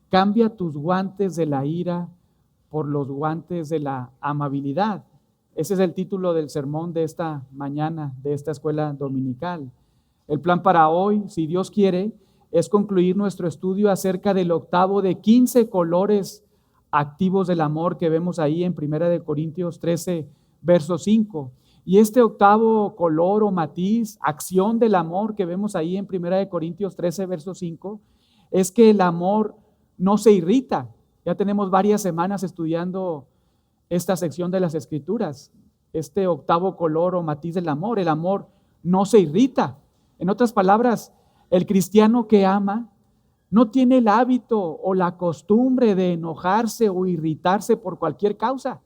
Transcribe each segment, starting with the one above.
Cambia tus guantes de la ira por los guantes de la amabilidad. Ese es el título del sermón de esta mañana, de esta escuela dominical. El plan para hoy, si Dios quiere, es concluir nuestro estudio acerca del octavo de 15 colores activos del amor que vemos ahí en 1 Corintios 13, verso 5. Y este octavo color o matiz, acción del amor que vemos ahí en 1 Corintios 13, verso 5, es que el amor no se irrita. Ya tenemos varias semanas estudiando esta sección de las Escrituras, este octavo color o matiz del amor. El amor no se irrita. En otras palabras, el cristiano que ama no tiene el hábito o la costumbre de enojarse o irritarse por cualquier causa.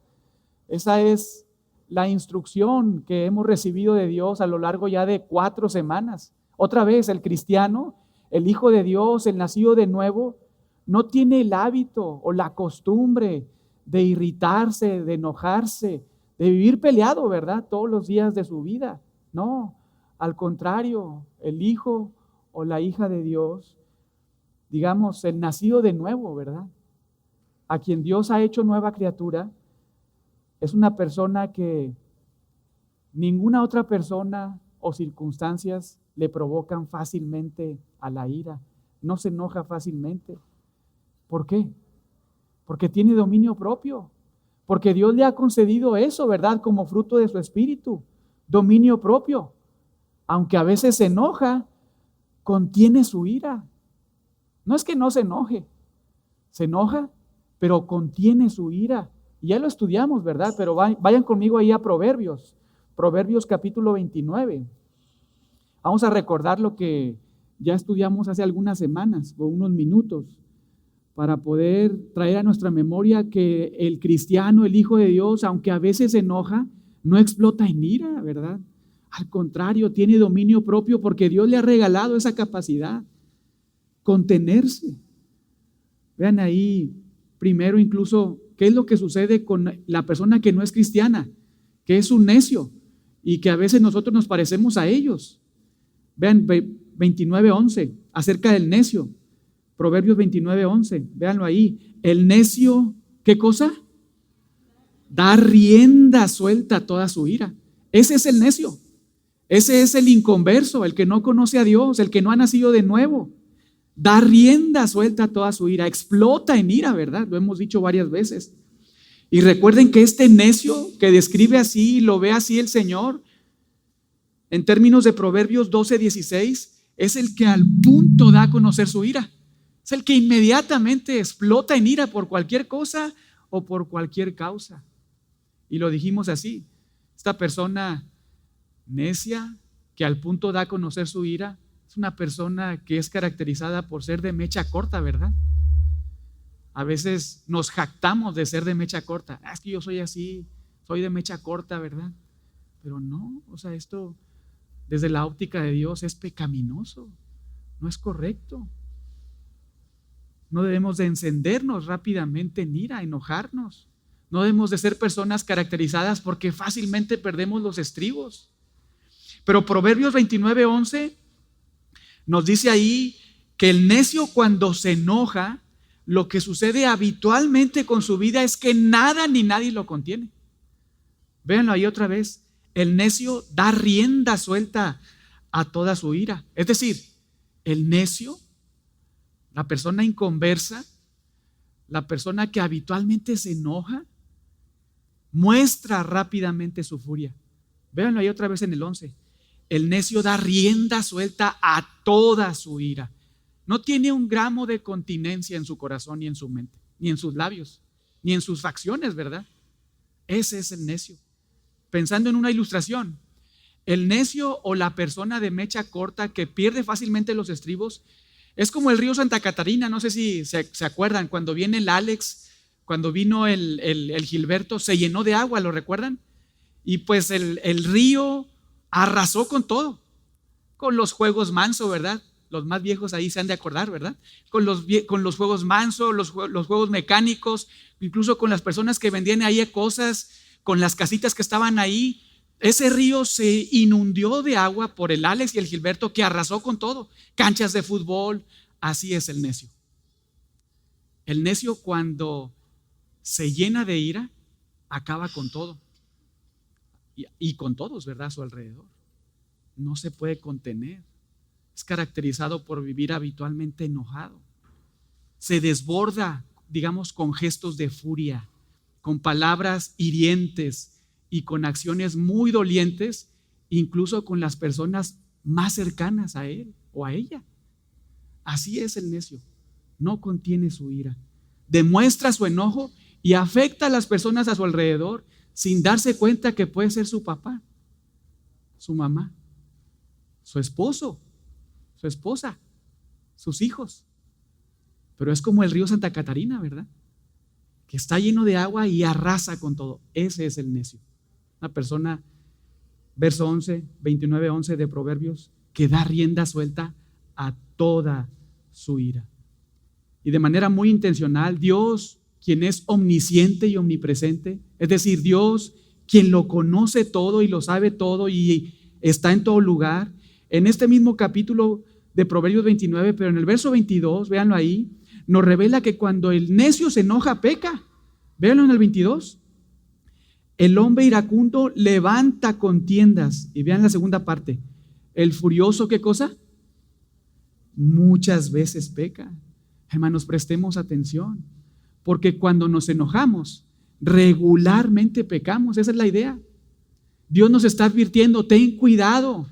Esa es la instrucción que hemos recibido de Dios a lo largo ya de 4 semanas. Otra vez, el cristiano, el Hijo de Dios, el nacido de nuevo, no tiene el hábito o la costumbre de irritarse, de enojarse, de vivir peleado, ¿verdad? Todos los días de su vida. No, al contrario, el hijo o la hija de Dios, digamos, el nacido de nuevo, ¿verdad? A quien Dios ha hecho nueva criatura, es una persona que ninguna otra persona o circunstancias le provocan fácilmente a la ira. No se enoja fácilmente. ¿Por qué? Porque tiene dominio propio. Porque Dios le ha concedido eso, ¿verdad? Como fruto de su espíritu. Dominio propio. Aunque a veces se enoja, contiene su ira. No es que no se enoje. Se enoja, pero contiene su ira. Y ya lo estudiamos, ¿verdad? Pero vayan conmigo ahí a Proverbios. Proverbios capítulo 29. Vamos a recordar lo que ya estudiamos hace algunas semanas o unos minutos, para poder traer a nuestra memoria que el cristiano, el Hijo de Dios, aunque a veces se enoja, no explota en ira, ¿verdad? Al contrario, tiene dominio propio porque Dios le ha regalado esa capacidad, contenerse. Vean ahí, primero incluso, ¿qué es lo que sucede con la persona que no es cristiana? Que es un necio y que a veces nosotros nos parecemos a ellos. Vean 29:11, acerca del necio. Proverbios 29:11, véanlo ahí. El necio, ¿qué cosa? Da rienda suelta a toda su ira. Ese es el necio. Ese es el inconverso, el que no conoce a Dios, el que no ha nacido de nuevo. Da rienda suelta a toda su ira. Explota en ira, ¿verdad? Lo hemos dicho varias veces. Y recuerden que este necio que describe así, lo ve así el Señor, en términos de Proverbios 12:16, es el que al punto da a conocer su ira. Es el que inmediatamente explota en ira por cualquier cosa o por cualquier causa. Y lo dijimos así. Esta persona necia que al punto da a conocer su ira es una persona que es caracterizada por ser de mecha corta, ¿verdad? A veces nos jactamos de ser de mecha corta. Es que yo soy así, soy de mecha corta, ¿verdad? Pero no, o sea, esto desde la óptica de Dios es pecaminoso, no es correcto. No debemos de encendernos rápidamente en ira, enojarnos. No debemos de ser personas caracterizadas porque fácilmente perdemos los estribos. Pero Proverbios 29:11 nos dice ahí que el necio cuando se enoja, lo que sucede habitualmente con su vida es que nada ni nadie lo contiene. Véanlo ahí otra vez. El necio da rienda suelta a toda su ira. Es decir, el necio, la persona inconversa, la persona que habitualmente se enoja, muestra rápidamente su furia. Véanlo ahí otra vez en el 11. El necio da rienda suelta a toda su ira. No tiene un gramo de continencia en su corazón ni en su mente, ni en sus labios, ni en sus facciones, ¿verdad? Ese es el necio. Pensando en una ilustración, el necio o la persona de mecha corta que pierde fácilmente los estribos es como el río Santa Catarina. No sé si se acuerdan, cuando viene el Alex, cuando vino el Gilberto, se llenó de agua, ¿lo recuerdan? Y pues el río arrasó con todo, con los juegos manso, ¿verdad? Los más viejos ahí se han de acordar, ¿verdad? Con los juegos manso, los juegos mecánicos, incluso con las personas que vendían ahí cosas, con las casitas que estaban ahí. Ese río se inundó de agua por el Alex y el Gilberto, que arrasó con todo. Canchas de fútbol. Así es el necio. El necio, cuando se llena de ira, acaba con todo y con todos, ¿verdad?, a su alrededor. No se puede contener. Es caracterizado por vivir habitualmente enojado. Se desborda, digamos, con gestos de furia, con palabras hirientes y con acciones muy dolientes, incluso con las personas más cercanas a él o a ella. Así es el necio. No contiene su ira. Demuestra su enojo y afecta a las personas a su alrededor sin darse cuenta que puede ser su papá, su mamá, su esposo, su esposa, sus hijos. Pero es como el río Santa Catarina, ¿verdad?, que está lleno de agua y arrasa con todo. Ese es el necio. Una persona, verso 11, 29-11 de Proverbios, que da rienda suelta a toda su ira. Y de manera muy intencional, Dios, quien es omnisciente y omnipresente, es decir, Dios, quien lo conoce todo y lo sabe todo y está en todo lugar, en este mismo capítulo de Proverbios 29, pero en el verso 22, véanlo ahí, nos revela que cuando el necio se enoja, peca. Véanlo en el 22. El hombre iracundo levanta contiendas. Y vean la segunda parte. El furioso, ¿qué cosa? Muchas veces peca. Hermanos, prestemos atención, porque cuando nos enojamos, regularmente pecamos. Esa es la idea. Dios nos está advirtiendo: ten cuidado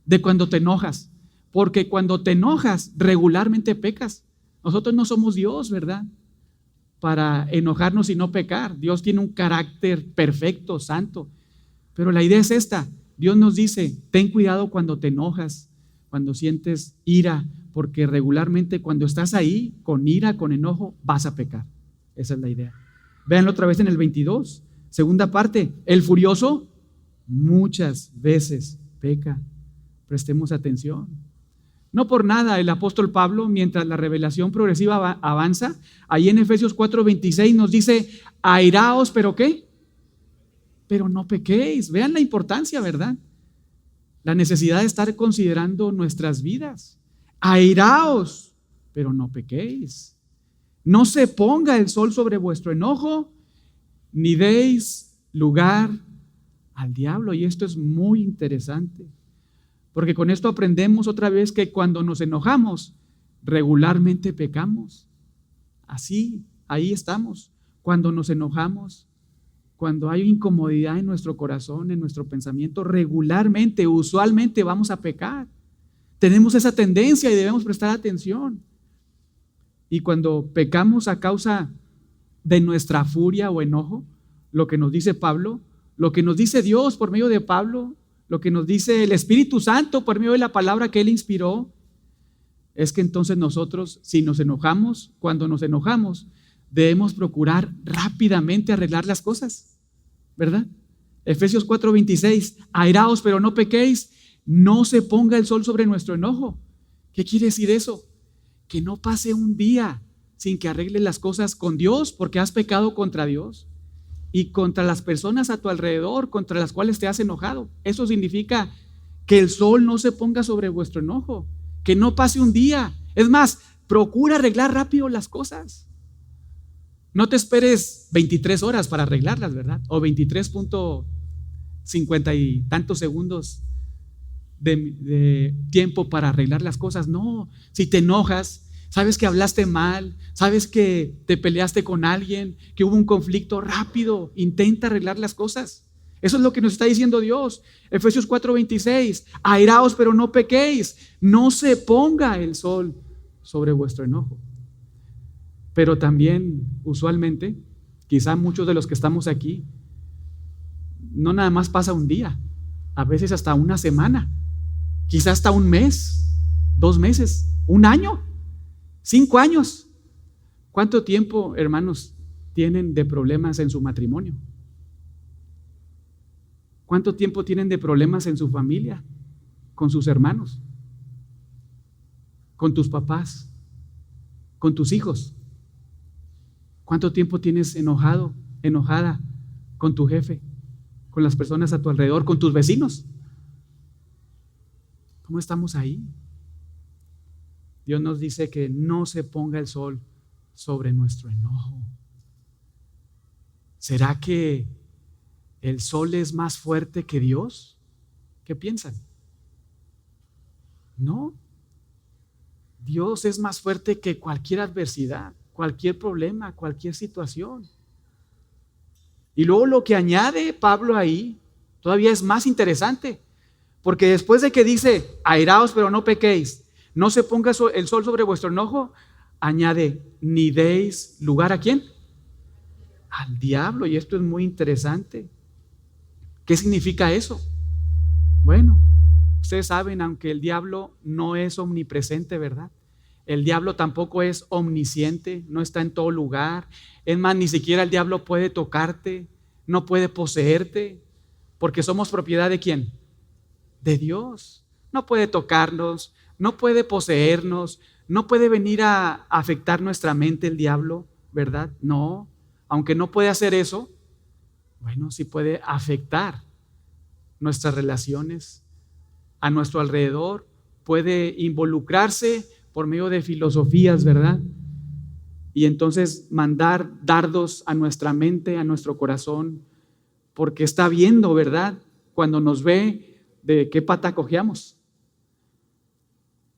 de cuando te enojas, porque cuando te enojas, regularmente pecas. Nosotros no somos Dios, ¿verdad?, para enojarnos y no pecar. Dios tiene un carácter perfecto, santo. Pero la idea es esta: Dios nos dice, ten cuidado cuando te enojas, cuando sientes ira, porque regularmente cuando estás ahí con ira, con enojo, vas a pecar. Esa es la idea. Véanlo otra vez en el 22, segunda parte. El furioso muchas veces peca. Prestemos atención. No por nada el apóstol Pablo, mientras la revelación progresiva avanza, ahí en Efesios 4:26 nos dice: airaos, ¿pero qué? Pero no pequéis. Vean la importancia, ¿verdad? La necesidad de estar considerando nuestras vidas. Airaos, pero no pequéis. No se ponga el sol sobre vuestro enojo, ni deis lugar al diablo. Y esto es muy interesante, porque con esto aprendemos otra vez que cuando nos enojamos, regularmente pecamos. Así, ahí estamos. Cuando nos enojamos, cuando hay incomodidad en nuestro corazón, en nuestro pensamiento, regularmente, usualmente vamos a pecar. Tenemos esa tendencia y debemos prestar atención. Y cuando pecamos a causa de nuestra furia o enojo, lo que nos dice Pablo, lo que nos dice Dios por medio de Pablo, lo que nos dice el Espíritu Santo por medio de la palabra que Él inspiró, es que entonces nosotros, si nos enojamos, cuando nos enojamos, debemos procurar rápidamente arreglar las cosas, ¿verdad? Efesios 4:26, airaos pero no pequéis, no se ponga el sol sobre nuestro enojo. ¿Qué quiere decir eso? Que no pase un día sin que arregles las cosas con Dios, porque has pecado contra Dios y contra las personas a tu alrededor, contra las cuales te has enojado. Eso significa que el sol no se ponga sobre vuestro enojo, que no pase un día. Es más, procura arreglar rápido las cosas. No te esperes 23 horas para arreglarlas, ¿verdad? O 23.50 y tantos segundos de tiempo para arreglar las cosas. No, si te enojas, sabes que hablaste mal, sabes que te peleaste con alguien, que hubo un conflicto, rápido, intenta arreglar las cosas. Eso es lo que nos está diciendo Dios. Efesios 4:26, airaos pero no pequéis, no se ponga el sol sobre vuestro enojo. Pero también, usualmente, quizá muchos de los que estamos aquí, no nada más pasa un día, a veces hasta una semana, quizá hasta un mes, 2 meses, un año, 5 años. ¿Cuánto tiempo, hermanos, tienen de problemas en su matrimonio? ¿Cuánto tiempo tienen de problemas en su familia, con sus hermanos, con tus papás, con tus hijos? ¿Cuánto tiempo tienes enojado, enojada con tu jefe, con las personas a tu alrededor, con tus vecinos? ¿Cómo estamos ahí? Dios nos dice que no se ponga el sol sobre nuestro enojo. ¿Será que el sol es más fuerte que Dios? ¿Qué piensan? No. Dios es más fuerte que cualquier adversidad, cualquier problema, cualquier situación. Y luego lo que añade Pablo ahí todavía es más interesante, porque después de que dice, airaos pero no pequéis, no se ponga el sol sobre vuestro enojo, añade, ni deis lugar ¿a quién? Al diablo. Y esto es muy interesante. ¿Qué significa eso? Bueno, ustedes saben, aunque el diablo no es omnipresente, ¿verdad? El diablo tampoco es omnisciente, no está en todo lugar. Es más, ni siquiera el diablo puede tocarte, no puede poseerte, porque somos propiedad ¿de quién? De Dios. No puede tocarnos, no puede poseernos, no puede venir a afectar nuestra mente el diablo, ¿verdad? No, aunque no puede hacer eso, bueno, sí puede afectar nuestras relaciones a nuestro alrededor, puede involucrarse por medio de filosofías, ¿verdad? Y entonces mandar dardos a nuestra mente, a nuestro corazón, porque está viendo, ¿verdad? Cuando nos ve, de qué pata cojeamos.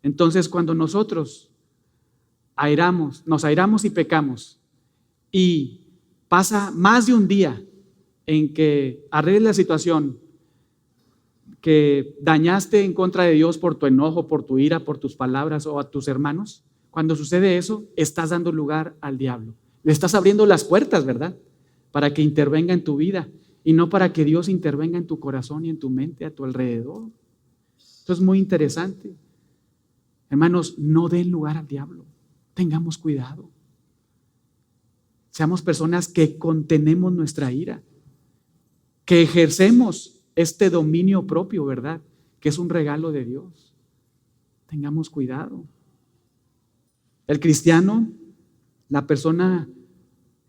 Entonces, cuando nosotros nos airamos y pecamos, y pasa más de un día en que arregles la situación, que dañaste en contra de Dios por tu enojo, por tu ira, por tus palabras o a tus hermanos, cuando sucede eso, estás dando lugar al diablo. Le estás abriendo las puertas, ¿verdad? Para que intervenga en tu vida y no para que Dios intervenga en tu corazón y en tu mente, a tu alrededor. Esto es muy interesante. Hermanos, no den lugar al diablo. Tengamos cuidado. Seamos personas que contenemos nuestra ira, que ejercemos este dominio propio, ¿verdad? Que es un regalo de Dios. Tengamos cuidado. El cristiano, la persona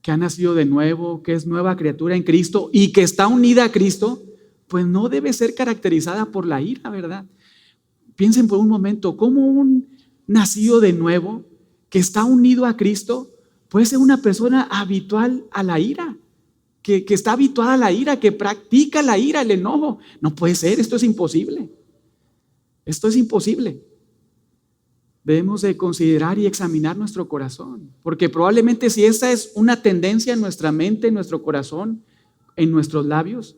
que ha nacido de nuevo, que es nueva criatura en Cristo y que está unida a Cristo, pues no debe ser caracterizada por la ira, ¿verdad? Piensen por un momento, ¿cómo un nacido de nuevo que está unido a Cristo puede ser una persona habitual a la ira? Que está habituada a la ira, que practica la ira, el enojo. No puede ser, esto es imposible. Esto es imposible. Debemos de considerar y examinar nuestro corazón, porque probablemente si esta es una tendencia en nuestra mente, en nuestro corazón, en nuestros labios,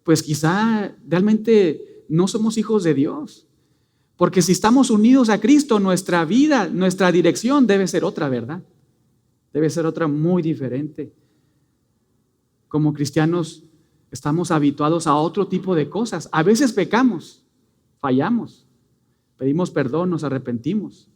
pues quizá realmente no somos hijos de Dios. Porque si estamos unidos a Cristo, nuestra vida, nuestra dirección debe ser otra, ¿verdad? Debe ser otra muy diferente. Como cristianos estamos habituados a otro tipo de cosas. A veces pecamos, fallamos, pedimos perdón, nos arrepentimos,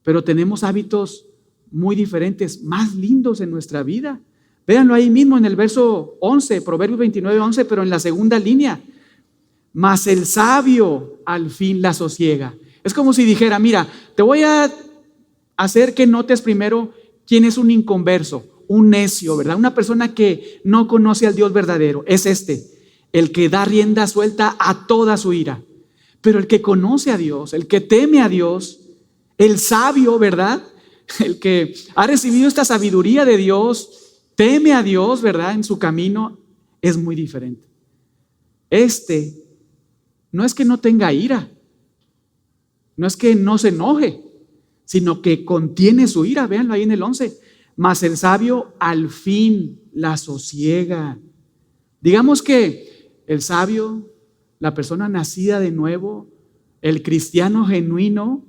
pero tenemos hábitos muy diferentes, más lindos en nuestra vida. Véanlo ahí mismo en el verso 11, Proverbios 29:11, pero en la segunda línea. Mas el sabio al fin la sosiega. Es como si dijera, mira, te voy a hacer que notes primero quién es un inconverso, un necio, ¿verdad? Una persona que no conoce al Dios verdadero. Es el que da rienda suelta a toda su ira. Pero el que conoce a Dios, el que teme a Dios, el sabio, ¿verdad? El que ha recibido esta sabiduría de Dios, teme a Dios, ¿verdad? En su camino, es muy diferente. No es que no tenga ira, no es que no se enoje, sino que contiene su ira. Véanlo ahí en el 11. Mas el sabio al fin la sosiega. Digamos que el sabio, la persona nacida de nuevo, el cristiano genuino,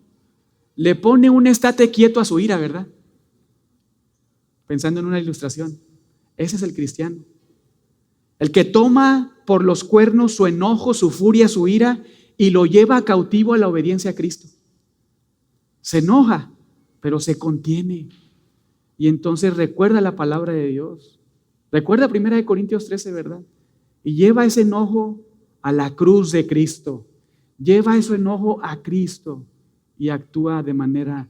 le pone un estate quieto a su ira, ¿verdad? Pensando en una ilustración. Ese es el cristiano. El que toma por los cuernos su enojo, su furia, su ira y lo lleva cautivo a la obediencia a Cristo. Se enoja, pero se contiene. Y entonces recuerda la palabra de Dios. Recuerda 1 Corintios 13, ¿verdad? Y lleva ese enojo a la cruz de Cristo. Lleva ese enojo a Cristo y actúa de manera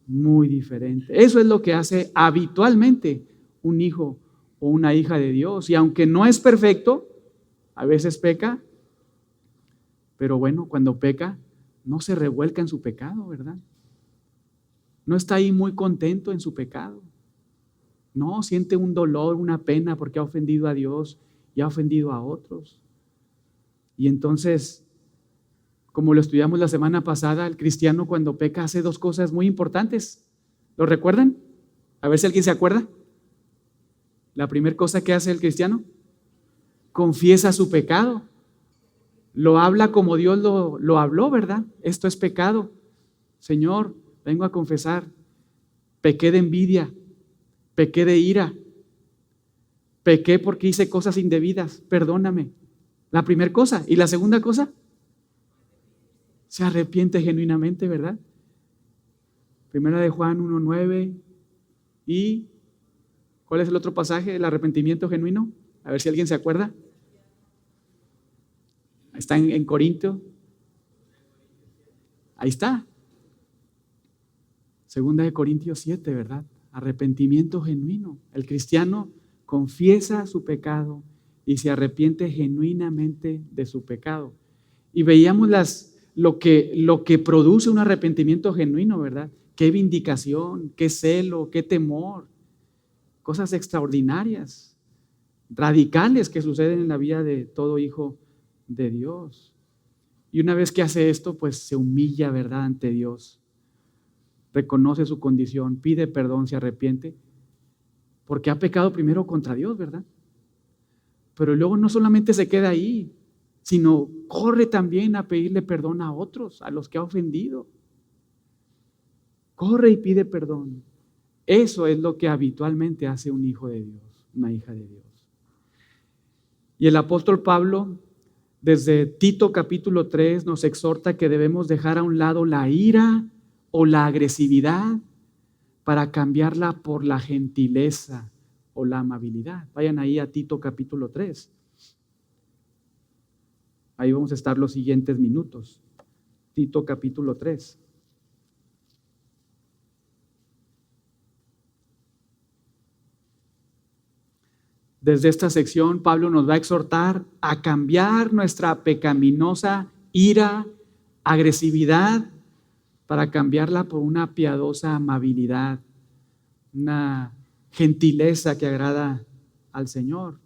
muy diferente. Eso es lo que hace habitualmente un hijo o una hija de Dios. Y aunque no es perfecto, a veces peca, pero bueno, cuando peca, no se revuelca en su pecado, ¿verdad? No está ahí muy contento en su pecado. No, siente un dolor, una pena porque ha ofendido a Dios y ha ofendido a otros. Y entonces, como lo estudiamos la semana pasada, el cristiano cuando peca hace dos cosas muy importantes. ¿Lo recuerdan? A ver si alguien se acuerda. La primera cosa que hace el cristiano, confiesa su pecado. Lo habla como Dios lo habló, ¿verdad? Esto es pecado. Señor, vengo a confesar. Pequé de envidia, pequé de ira, pequé porque hice cosas indebidas, perdóname. La primera cosa. ¿Y la segunda cosa? Se arrepiente genuinamente, ¿verdad? Primera de Juan 1:9. ¿Y cuál es el otro pasaje? El arrepentimiento genuino. A ver si alguien se acuerda. Está en Corintios. Ahí está. Segunda de Corintios 7, ¿verdad? Arrepentimiento genuino. El cristiano confiesa su pecado y se arrepiente genuinamente de su pecado. Y veíamos lo que produce un arrepentimiento genuino, ¿verdad? Qué vindicación, qué celo, qué temor. Cosas extraordinarias, radicales que suceden en la vida de todo hijo de Dios. Y una vez que hace esto, pues se humilla, ¿verdad?, ante Dios. Reconoce su condición, pide perdón, se arrepiente, porque ha pecado primero contra Dios, ¿verdad? Pero luego no solamente se queda ahí, sino corre también a pedirle perdón a otros, a los que ha ofendido. Corre y pide perdón. Eso es lo que habitualmente hace un hijo de Dios, una hija de Dios. Y el apóstol Pablo, desde Tito capítulo 3, nos exhorta que debemos dejar a un lado la ira o la agresividad para cambiarla por la gentileza o la amabilidad. Vayan ahí a Tito capítulo 3. Ahí vamos a estar los siguientes minutos. Tito capítulo 3. Desde esta sección, Pablo nos va a exhortar a cambiar nuestra pecaminosa ira, agresividad, para cambiarla por una piadosa amabilidad, una gentileza que agrada al Señor.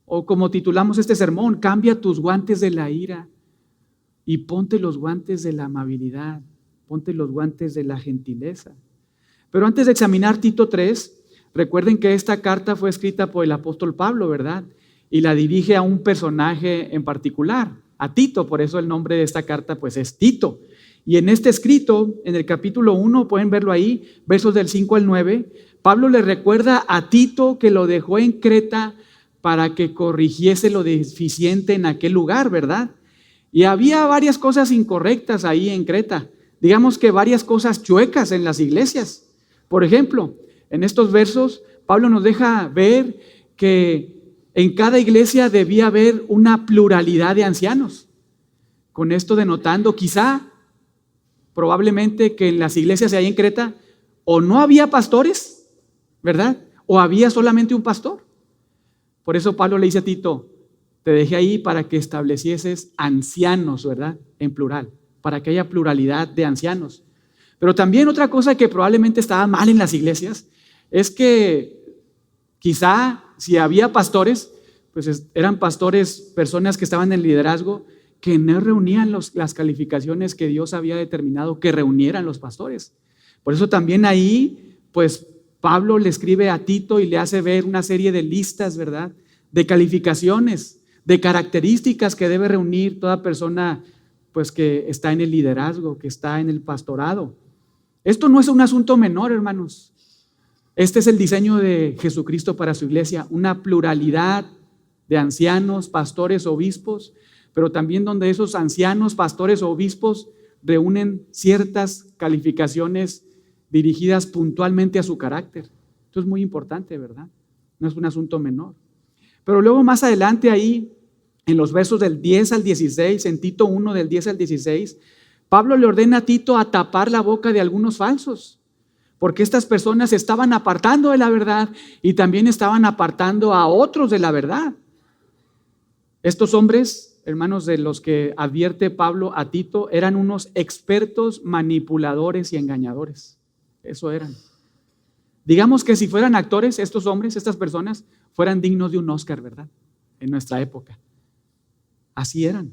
O como titulamos este sermón, cambia tus guantes de la ira y ponte los guantes de la amabilidad, ponte los guantes de la gentileza. Pero antes de examinar Tito 3, recuerden que esta carta fue escrita por el apóstol Pablo, ¿verdad? Y la dirige a un personaje en particular, a Tito, por eso el nombre de esta carta pues es Tito. Y en este escrito, en el capítulo 1, pueden verlo ahí, versos del 5 al 9, Pablo le recuerda a Tito que lo dejó en Creta para que corrigiese lo deficiente en aquel lugar, ¿verdad? Y había varias cosas incorrectas ahí en Creta, digamos que varias cosas chuecas en las iglesias. Por ejemplo, en estos versos, Pablo nos deja ver que en cada iglesia debía haber una pluralidad de ancianos. Con esto denotando probablemente que en las iglesias ahí en Creta o no había pastores, ¿verdad? O había solamente un pastor. Por eso Pablo le dice a Tito, te dejé ahí para que establecieses ancianos, ¿verdad? En plural, para que haya pluralidad de ancianos. Pero también otra cosa que probablemente estaba mal en las iglesias es que quizá si había pastores, pues eran pastores, personas que estaban en liderazgo, que no reunían las calificaciones que Dios había determinado que reunieran los pastores. Por eso también ahí, pues Pablo le escribe a Tito y le hace ver una serie de listas, ¿verdad? De calificaciones, de características que debe reunir toda persona, pues que está en el liderazgo, que está en el pastorado. Esto no es un asunto menor, hermanos. Este es el diseño de Jesucristo para su iglesia, una pluralidad de ancianos, pastores, obispos, pero también donde esos ancianos, pastores o obispos reúnen ciertas calificaciones dirigidas puntualmente a su carácter. Esto es muy importante, ¿verdad? No es un asunto menor. Pero luego más adelante ahí, en los versos del 10 al 16, en Tito 1 del 10 al 16, Pablo le ordena a Tito a tapar la boca de algunos falsos, porque estas personas se estaban apartando de la verdad y también estaban apartando a otros de la verdad. Estos hombres, hermanos, de los que advierte Pablo a Tito, eran unos expertos manipuladores y engañadores. Eso eran. Digamos que si fueran actores, estos hombres, estas personas, fueran dignos de un Oscar, ¿verdad? En nuestra época. Así eran,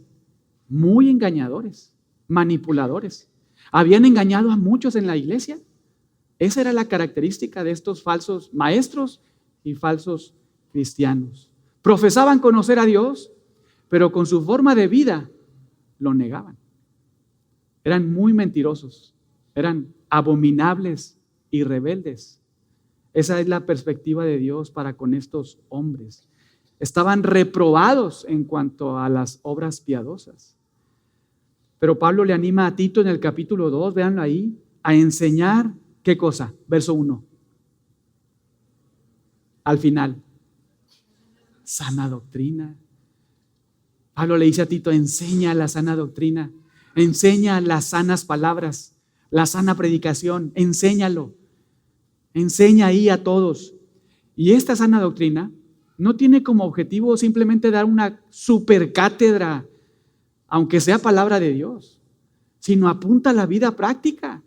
muy engañadores, manipuladores. Habían engañado a muchos en la iglesia. Esa era la característica de estos falsos maestros y falsos cristianos. Profesaban conocer a Dios, pero con su forma de vida lo negaban. Eran muy mentirosos, eran abominables y rebeldes. Esa es la perspectiva de Dios para con estos hombres. Estaban reprobados en cuanto a las obras piadosas. Pero Pablo le anima a Tito en el capítulo 2, véanlo ahí, a enseñar, ¿qué cosa? Verso 1. Al final, sana doctrina. Pablo le dice a Tito, enseña la sana doctrina, enseña las sanas palabras, la sana predicación, enséñalo. Enseña ahí a todos. Y esta sana doctrina no tiene como objetivo simplemente dar una super cátedra, aunque sea palabra de Dios, sino apunta a la vida práctica.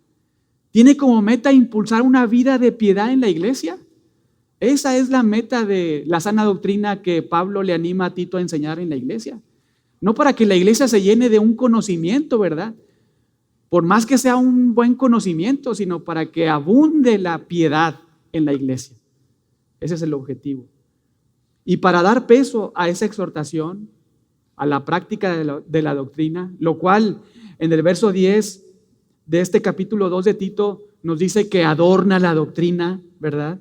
Tiene como meta impulsar una vida de piedad en la iglesia. Esa es la meta de la sana doctrina que Pablo le anima a Tito a enseñar en la iglesia. No para que la iglesia se llene de un conocimiento, ¿verdad? Por más que sea un buen conocimiento, sino para que abunde la piedad en la iglesia. Ese es el objetivo. Y para dar peso a esa exhortación, a la práctica de la doctrina, lo cual en el verso 10 de este capítulo 2 de Tito nos dice que adorna la doctrina, ¿verdad?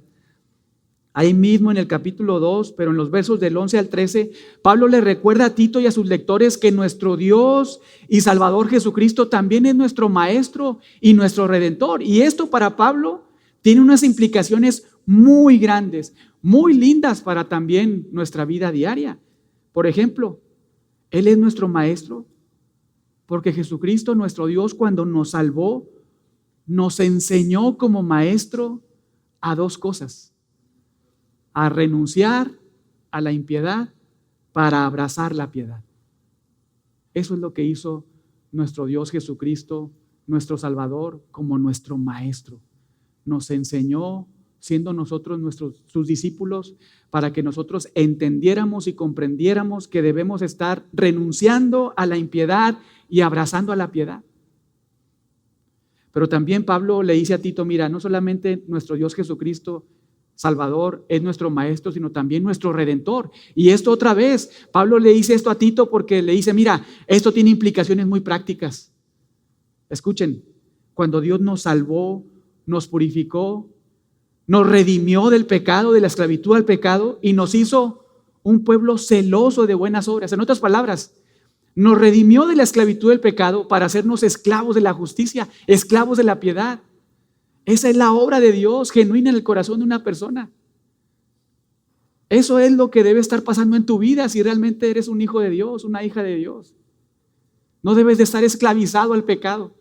Ahí mismo en el capítulo 2, pero en los versos del 11 al 13, Pablo le recuerda a Tito y a sus lectores que nuestro Dios y Salvador Jesucristo también es nuestro Maestro y nuestro Redentor. Y esto para Pablo tiene unas implicaciones muy grandes, muy lindas para también nuestra vida diaria. Por ejemplo, Él es nuestro Maestro porque Jesucristo, nuestro Dios, cuando nos salvó, nos enseñó como Maestro a dos cosas: a renunciar a la impiedad para abrazar la piedad. Eso es lo que hizo nuestro Dios Jesucristo, nuestro Salvador, como nuestro Maestro. Nos enseñó, siendo nosotros sus discípulos, para que nosotros entendiéramos y comprendiéramos que debemos estar renunciando a la impiedad y abrazando a la piedad. Pero también Pablo le dice a Tito, mira, no solamente nuestro Dios Jesucristo Salvador es nuestro Maestro, sino también nuestro Redentor. Y esto otra vez, Pablo le dice esto a Tito porque le dice, mira, esto tiene implicaciones muy prácticas. Escuchen, cuando Dios nos salvó, nos purificó, nos redimió del pecado, de la esclavitud al pecado, y nos hizo un pueblo celoso de buenas obras. En otras palabras, nos redimió de la esclavitud del pecado para hacernos esclavos de la justicia, esclavos de la piedad. Esa es la obra de Dios genuina en el corazón de una persona. Eso es lo que debe estar pasando en tu vida si realmente eres un hijo de Dios, una hija de Dios. No debes de estar esclavizado al pecado.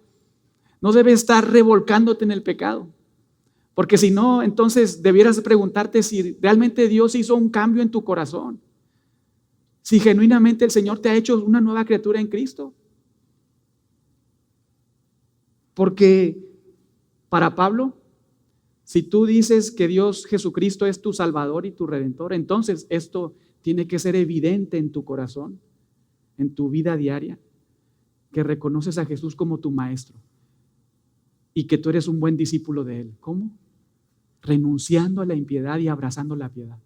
No debes estar revolcándote en el pecado. Porque si no, entonces debieras preguntarte si realmente Dios hizo un cambio en tu corazón. Si genuinamente el Señor te ha hecho una nueva criatura en Cristo. Porque para Pablo, si tú dices que Dios Jesucristo es tu Salvador y tu Redentor, entonces esto tiene que ser evidente en tu corazón, en tu vida diaria, que reconoces a Jesús como tu Maestro y que tú eres un buen discípulo de Él. ¿Cómo? Renunciando a la impiedad y abrazando la piedad.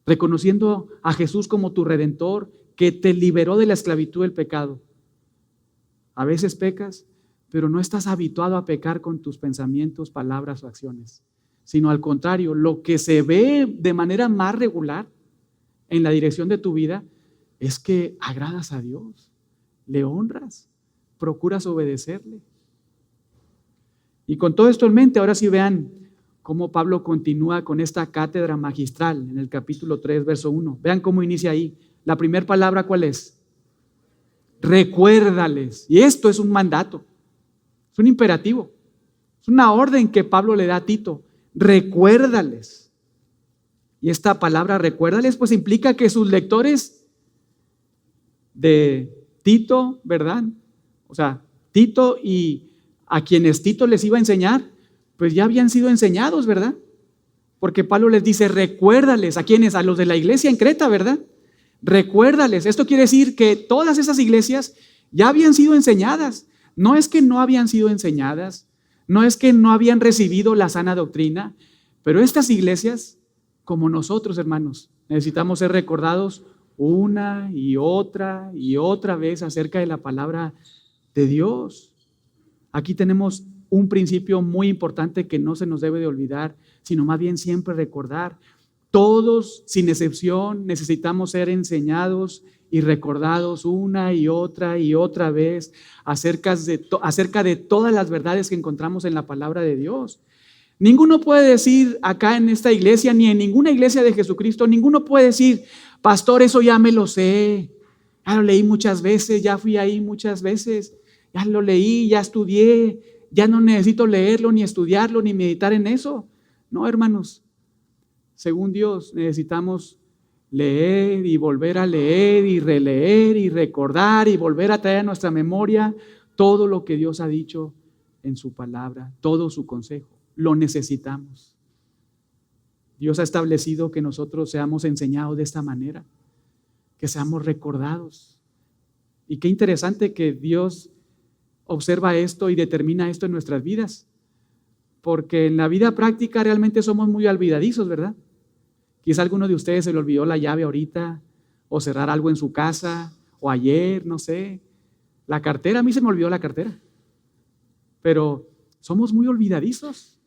Reconociendo a Jesús como tu Redentor, que te liberó de la esclavitud del pecado. A veces pecas, pero no estás habituado a pecar con tus pensamientos, palabras o acciones, sino al contrario, lo que se ve de manera más regular en la dirección de tu vida es que agradas a Dios, le honras, procuras obedecerle. Y con todo esto en mente, ahora sí vean cómo Pablo continúa con esta cátedra magistral en el capítulo 3, verso 1. Vean cómo inicia ahí. La primera palabra, ¿cuál es? Recuérdales. Y esto es un mandato. Es un imperativo, es una orden que Pablo le da a Tito. Recuérdales. Y esta palabra recuérdales pues implica que sus lectores de Tito, ¿verdad? O sea, Tito y a quienes Tito les iba a enseñar, pues ya habían sido enseñados, ¿verdad? Porque Pablo les dice, recuérdales, ¿a quiénes? A los de la iglesia en Creta, ¿verdad? Recuérdales. Esto quiere decir que todas esas iglesias ya habían sido enseñadas. No es que no habían sido enseñadas, no es que no habían recibido la sana doctrina, pero estas iglesias, como nosotros, hermanos, necesitamos ser recordados una y otra vez acerca de la palabra de Dios. Aquí tenemos un principio muy importante que no se nos debe de olvidar, sino más bien siempre recordar. Todos, sin excepción, necesitamos ser enseñados y recordados una y otra vez acerca de todas las verdades que encontramos en la palabra de Dios. Ninguno puede decir acá en esta iglesia, ni en ninguna iglesia de Jesucristo, ninguno puede decir, pastor, eso ya me lo sé, ya lo leí muchas veces, ya fui ahí muchas veces, ya lo leí, ya estudié, ya no necesito leerlo, ni estudiarlo, ni meditar en eso. No, hermanos, según Dios necesitamos leer y volver a leer y releer y recordar y volver a traer a nuestra memoria todo lo que Dios ha dicho en su palabra, todo su consejo. Lo necesitamos. Dios ha establecido que nosotros seamos enseñados de esta manera, que seamos recordados. Y qué interesante que Dios observa esto y determina esto en nuestras vidas, porque en la vida práctica realmente somos muy olvidadizos, ¿verdad? Quizá a alguno de ustedes se le olvidó la llave ahorita, o cerrar algo en su casa, o ayer, no sé. La cartera, a mí se me olvidó la cartera. Pero somos muy olvidadizos.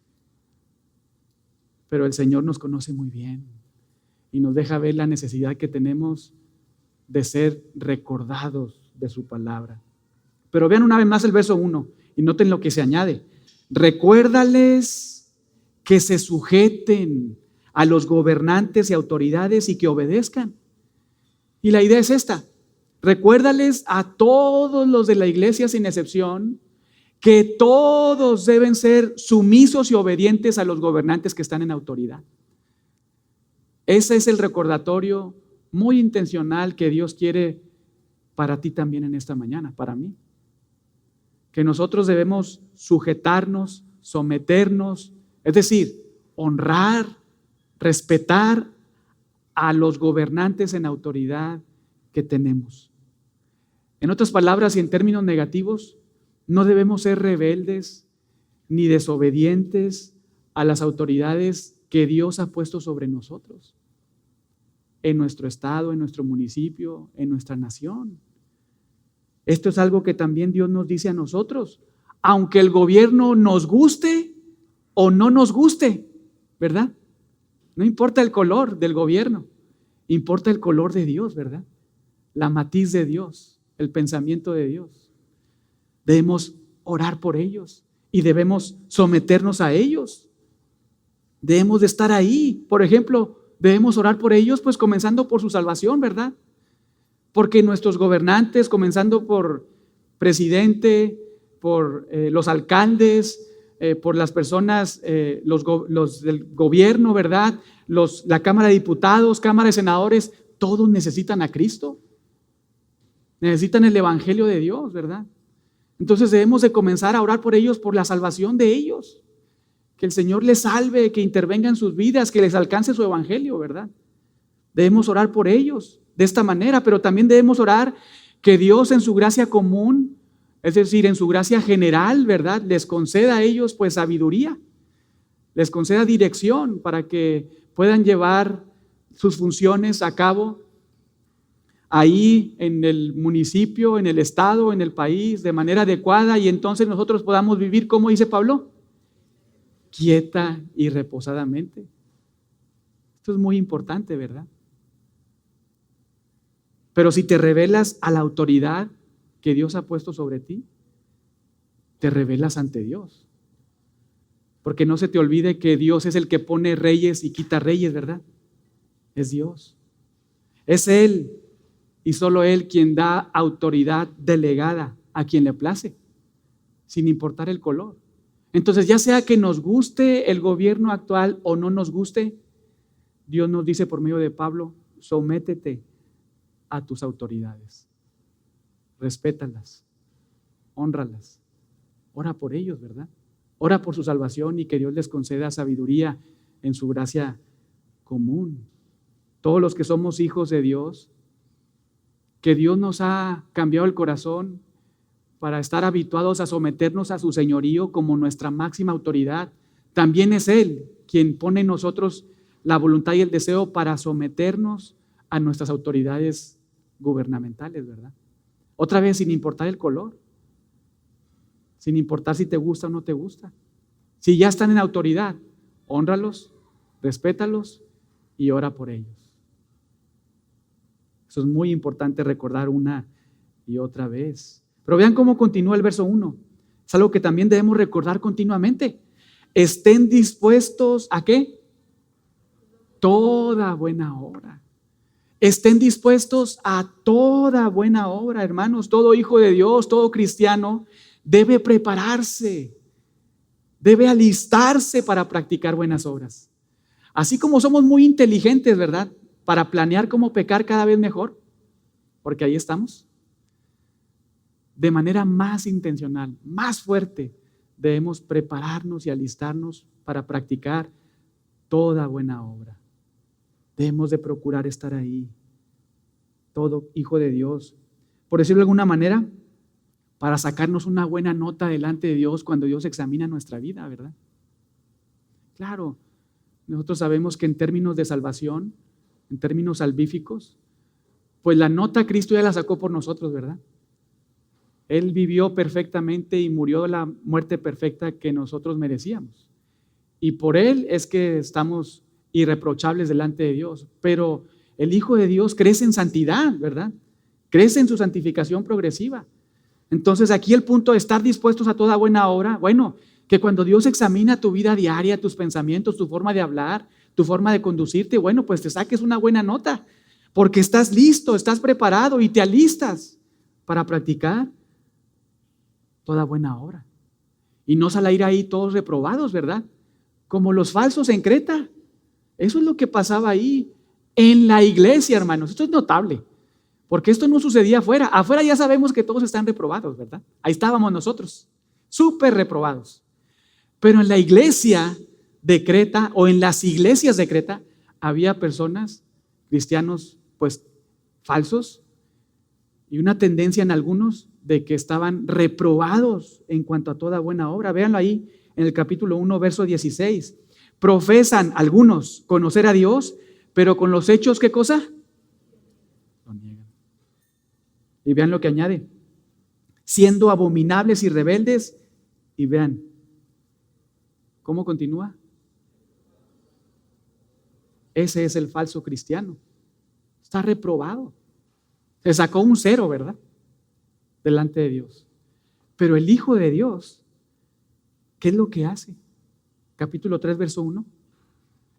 Pero el Señor nos conoce muy bien y nos deja ver la necesidad que tenemos de ser recordados de su palabra. Pero vean una vez más el verso 1 y noten lo que se añade. Recuérdales que se sujeten a los gobernantes y autoridades y que obedezcan. Y la idea es esta. Recuérdales a todos los de la iglesia sin excepción que todos deben ser sumisos y obedientes a los gobernantes que están en autoridad. Ese es el recordatorio muy intencional que Dios quiere para ti también en esta mañana, para mí. Que nosotros debemos sujetarnos, someternos, es decir, honrar, respetar a los gobernantes en autoridad que tenemos. En otras palabras y en términos negativos, no debemos ser rebeldes ni desobedientes a las autoridades que Dios ha puesto sobre nosotros, en nuestro estado, en nuestro municipio, en nuestra nación. Esto es algo que también Dios nos dice a nosotros, aunque el gobierno nos guste o no nos guste, ¿verdad? No importa el color del gobierno, importa el color de Dios, ¿verdad? La matiz de Dios, el pensamiento de Dios. Debemos orar por ellos y debemos someternos a ellos. Debemos de estar ahí. Por ejemplo, debemos orar por ellos, pues comenzando por su salvación, ¿verdad? Porque nuestros gobernantes, comenzando por presidente, por los alcaldes, por las personas, los del gobierno, ¿verdad? La Cámara de Diputados, Cámara de Senadores, todos necesitan a Cristo. Necesitan el Evangelio de Dios, ¿verdad? Entonces debemos de comenzar a orar por ellos, por la salvación de ellos. Que el Señor les salve, que intervenga en sus vidas, que les alcance su Evangelio, ¿verdad? Debemos orar por ellos de esta manera, pero también debemos orar que Dios en su gracia común, es decir, en su gracia general, ¿verdad? Les conceda a ellos pues sabiduría, les conceda dirección para que puedan llevar sus funciones a cabo ahí en el municipio, en el estado, en el país, de manera adecuada, y entonces nosotros podamos vivir, como dice Pablo, quieta y reposadamente. Esto es muy importante, ¿verdad? Pero si te rebelas a la autoridad que Dios ha puesto sobre ti, te rebelas ante Dios. Porque no se te olvide que Dios es el que pone reyes y quita reyes, ¿verdad? Es Dios. Es Él y solo Él quien da autoridad delegada a quien le place, sin importar el color. Entonces, ya sea que nos guste el gobierno actual o no nos guste, Dios nos dice por medio de Pablo, sométete a tus autoridades, respétalas, hónralas, ora por ellos, ¿verdad? Ora por su salvación y que Dios les conceda sabiduría en su gracia común. Todos los que somos hijos de Dios, que Dios nos ha cambiado el corazón para estar habituados a someternos a su señorío como nuestra máxima autoridad. También es Él quien pone en nosotros la voluntad y el deseo para someternos a nuestras autoridades gubernamentales, ¿verdad? Otra vez, sin importar el color, sin importar si te gusta o no te gusta. Si ya están en autoridad, hónralos, respétalos y ora por ellos. Eso es muy importante recordar una y otra vez. Pero vean cómo continúa el verso 1. Es algo que también debemos recordar continuamente. Estén dispuestos ¿a qué? Toda buena obra. Estén dispuestos a toda buena obra, hermanos. Todo hijo de Dios, todo cristiano debe prepararse, debe alistarse para practicar buenas obras. Así como somos muy inteligentes, ¿verdad? Para planear cómo pecar cada vez mejor, porque ahí estamos. De manera más intencional, más fuerte, debemos prepararnos y alistarnos para practicar toda buena obra. Debemos de procurar estar ahí, todo hijo de Dios, por decirlo de alguna manera, para sacarnos una buena nota delante de Dios cuando Dios examina nuestra vida, ¿verdad? Claro, nosotros sabemos que en términos de salvación, en términos salvíficos, pues la nota Cristo ya la sacó por nosotros, ¿verdad? Él vivió perfectamente y murió la muerte perfecta que nosotros merecíamos. Y por Él es que estamos irreprochables delante de Dios. Pero el Hijo de Dios crece en santidad, ¿verdad? Crece en su santificación progresiva. Entonces aquí el punto de estar dispuestos a toda buena obra, bueno, que cuando Dios examina tu vida diaria, tus pensamientos, tu forma de hablar, tu forma de conducirte, bueno, pues te saques una buena nota, porque estás listo, estás preparado y te alistas para practicar toda buena obra. Y no salir ahí todos reprobados, ¿verdad? Como los falsos en Creta. Eso es lo que pasaba ahí en la iglesia, hermanos. Esto es notable, porque esto no sucedía afuera. Afuera ya sabemos que todos están reprobados, ¿verdad? Ahí estábamos nosotros, súper reprobados. Pero en la iglesia de Creta o en las iglesias de Creta había personas, cristianos, pues falsos, y una tendencia en algunos de que estaban reprobados en cuanto a toda buena obra. Véanlo ahí en el capítulo 1, verso 16. Profesan algunos conocer a Dios, pero con los hechos, ¿qué cosa? Lo niegan. Y vean lo que añade. Siendo abominables y rebeldes, y vean, ¿cómo continúa? Ese es el falso cristiano. Está reprobado. Se sacó un 0, ¿verdad? Delante de Dios. Pero el Hijo de Dios, ¿qué es lo que hace? Capítulo 3, verso 1.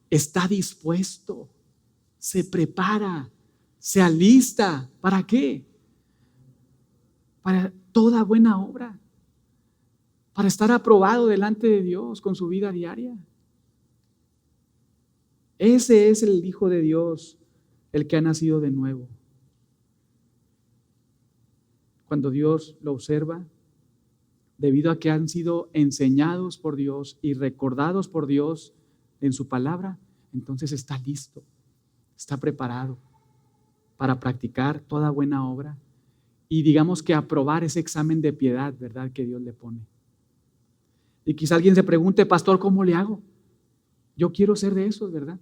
Está dispuesto, se prepara, se alista. ¿Para qué? Para toda buena obra. Para estar aprobado delante de Dios con su vida diaria. Ese es el Hijo de Dios, el que ha nacido de nuevo. Cuando Dios lo observa, debido a que han sido enseñados por Dios y recordados por Dios en su palabra, entonces está listo, está preparado para practicar toda buena obra y digamos que aprobar ese examen de piedad, ¿verdad?, que Dios le pone. Y quizá alguien se pregunte, pastor, ¿cómo le hago? Yo quiero ser de esos, ¿verdad?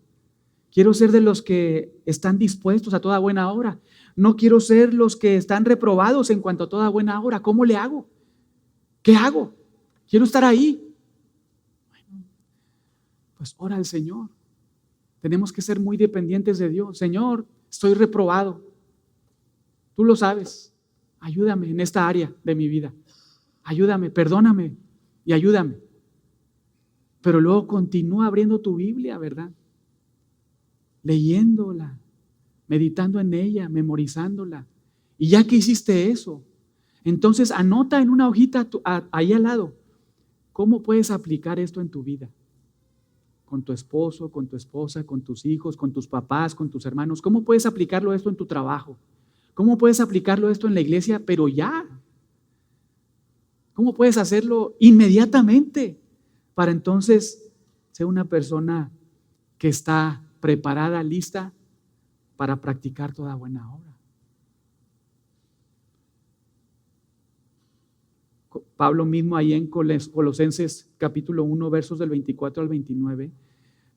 Quiero ser de los que están dispuestos a toda buena obra. No quiero ser los que están reprobados en cuanto a toda buena obra. ¿Cómo le hago? ¿Qué hago? Quiero estar ahí. Bueno, pues ora al Señor. Tenemos que ser muy dependientes de Dios. Señor, estoy reprobado. Tú lo sabes. Ayúdame en esta área de mi vida. Ayúdame, perdóname y ayúdame. Pero luego continúa abriendo tu Biblia, ¿verdad? Leyéndola, meditando en ella, memorizándola. Y ya que hiciste eso, entonces anota en una hojita ahí al lado, ¿cómo puedes aplicar esto en tu vida? Con tu esposo, con tu esposa, con tus hijos, con tus papás, con tus hermanos. ¿Cómo puedes aplicarlo esto en tu trabajo? ¿Cómo puedes aplicarlo esto en la iglesia? Pero ya. ¿Cómo puedes hacerlo inmediatamente? para entonces ser una persona que está preparada, lista para practicar toda buena obra. Pablo mismo ahí en Colosenses capítulo 1, versos del 24 al 29,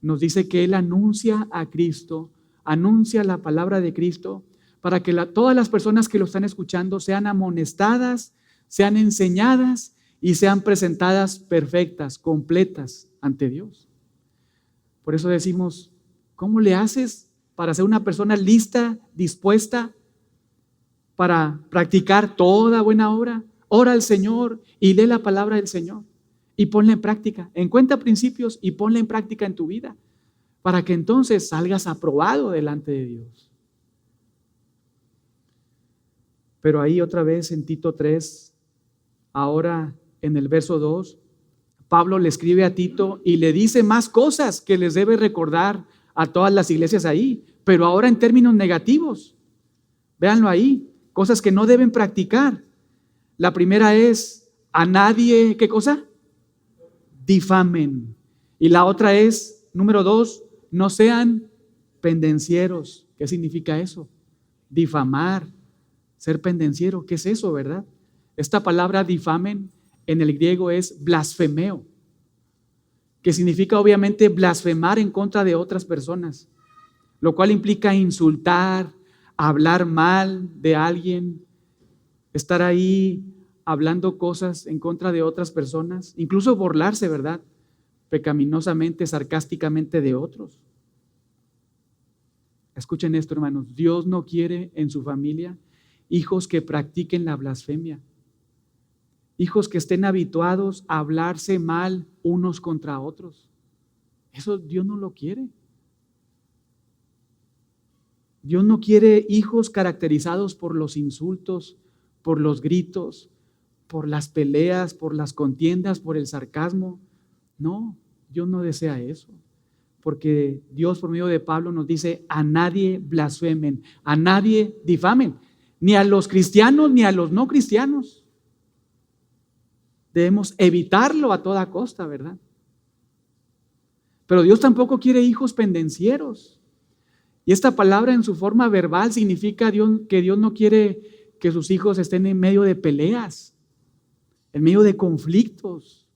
nos dice que él anuncia a Cristo, anuncia la palabra de Cristo para que todas las personas que lo están escuchando sean amonestadas, sean enseñadas y sean presentadas perfectas, completas ante Dios. Por eso decimos, ¿cómo le haces para ser una persona lista, dispuesta para practicar toda buena obra? Ora al Señor y lee la palabra del Señor y ponla en práctica. Encuentra principios y ponla en práctica en tu vida para que entonces salgas aprobado delante de Dios. Pero ahí otra vez en Tito 3, ahora en el verso 2, Pablo le escribe a Tito y le dice más cosas que les debe recordar a todas las iglesias ahí, pero ahora en términos negativos. Véanlo ahí, cosas que no deben practicar. La primera es, a nadie, ¿qué cosa? Difamen. Y la otra es, número 2, no sean pendencieros. ¿Qué significa eso? Difamar, ser pendenciero. ¿Qué es eso, verdad? Esta palabra difamen en el griego es blasfemeo, que significa obviamente blasfemar en contra de otras personas, lo cual implica insultar, hablar mal de alguien, estar ahí hablando cosas en contra de otras personas, incluso burlarse, ¿verdad? Pecaminosamente, sarcásticamente de otros. Escuchen esto, hermanos. Dios no quiere en su familia hijos que practiquen la blasfemia, hijos que estén habituados a hablarse mal unos contra otros. Eso Dios no lo quiere. Dios no quiere hijos caracterizados por los insultos, por los gritos, por las peleas, por las contiendas, por el sarcasmo. No, Dios no desea eso. Porque Dios por medio de Pablo nos dice, a nadie blasfemen, a nadie difamen, ni a los cristianos ni a los no cristianos. Debemos evitarlo a toda costa, ¿verdad? Pero Dios tampoco quiere hijos pendencieros. Y esta palabra en su forma verbal significa que Dios no quiere que sus hijos estén en medio de peleas, en medio de conflictos,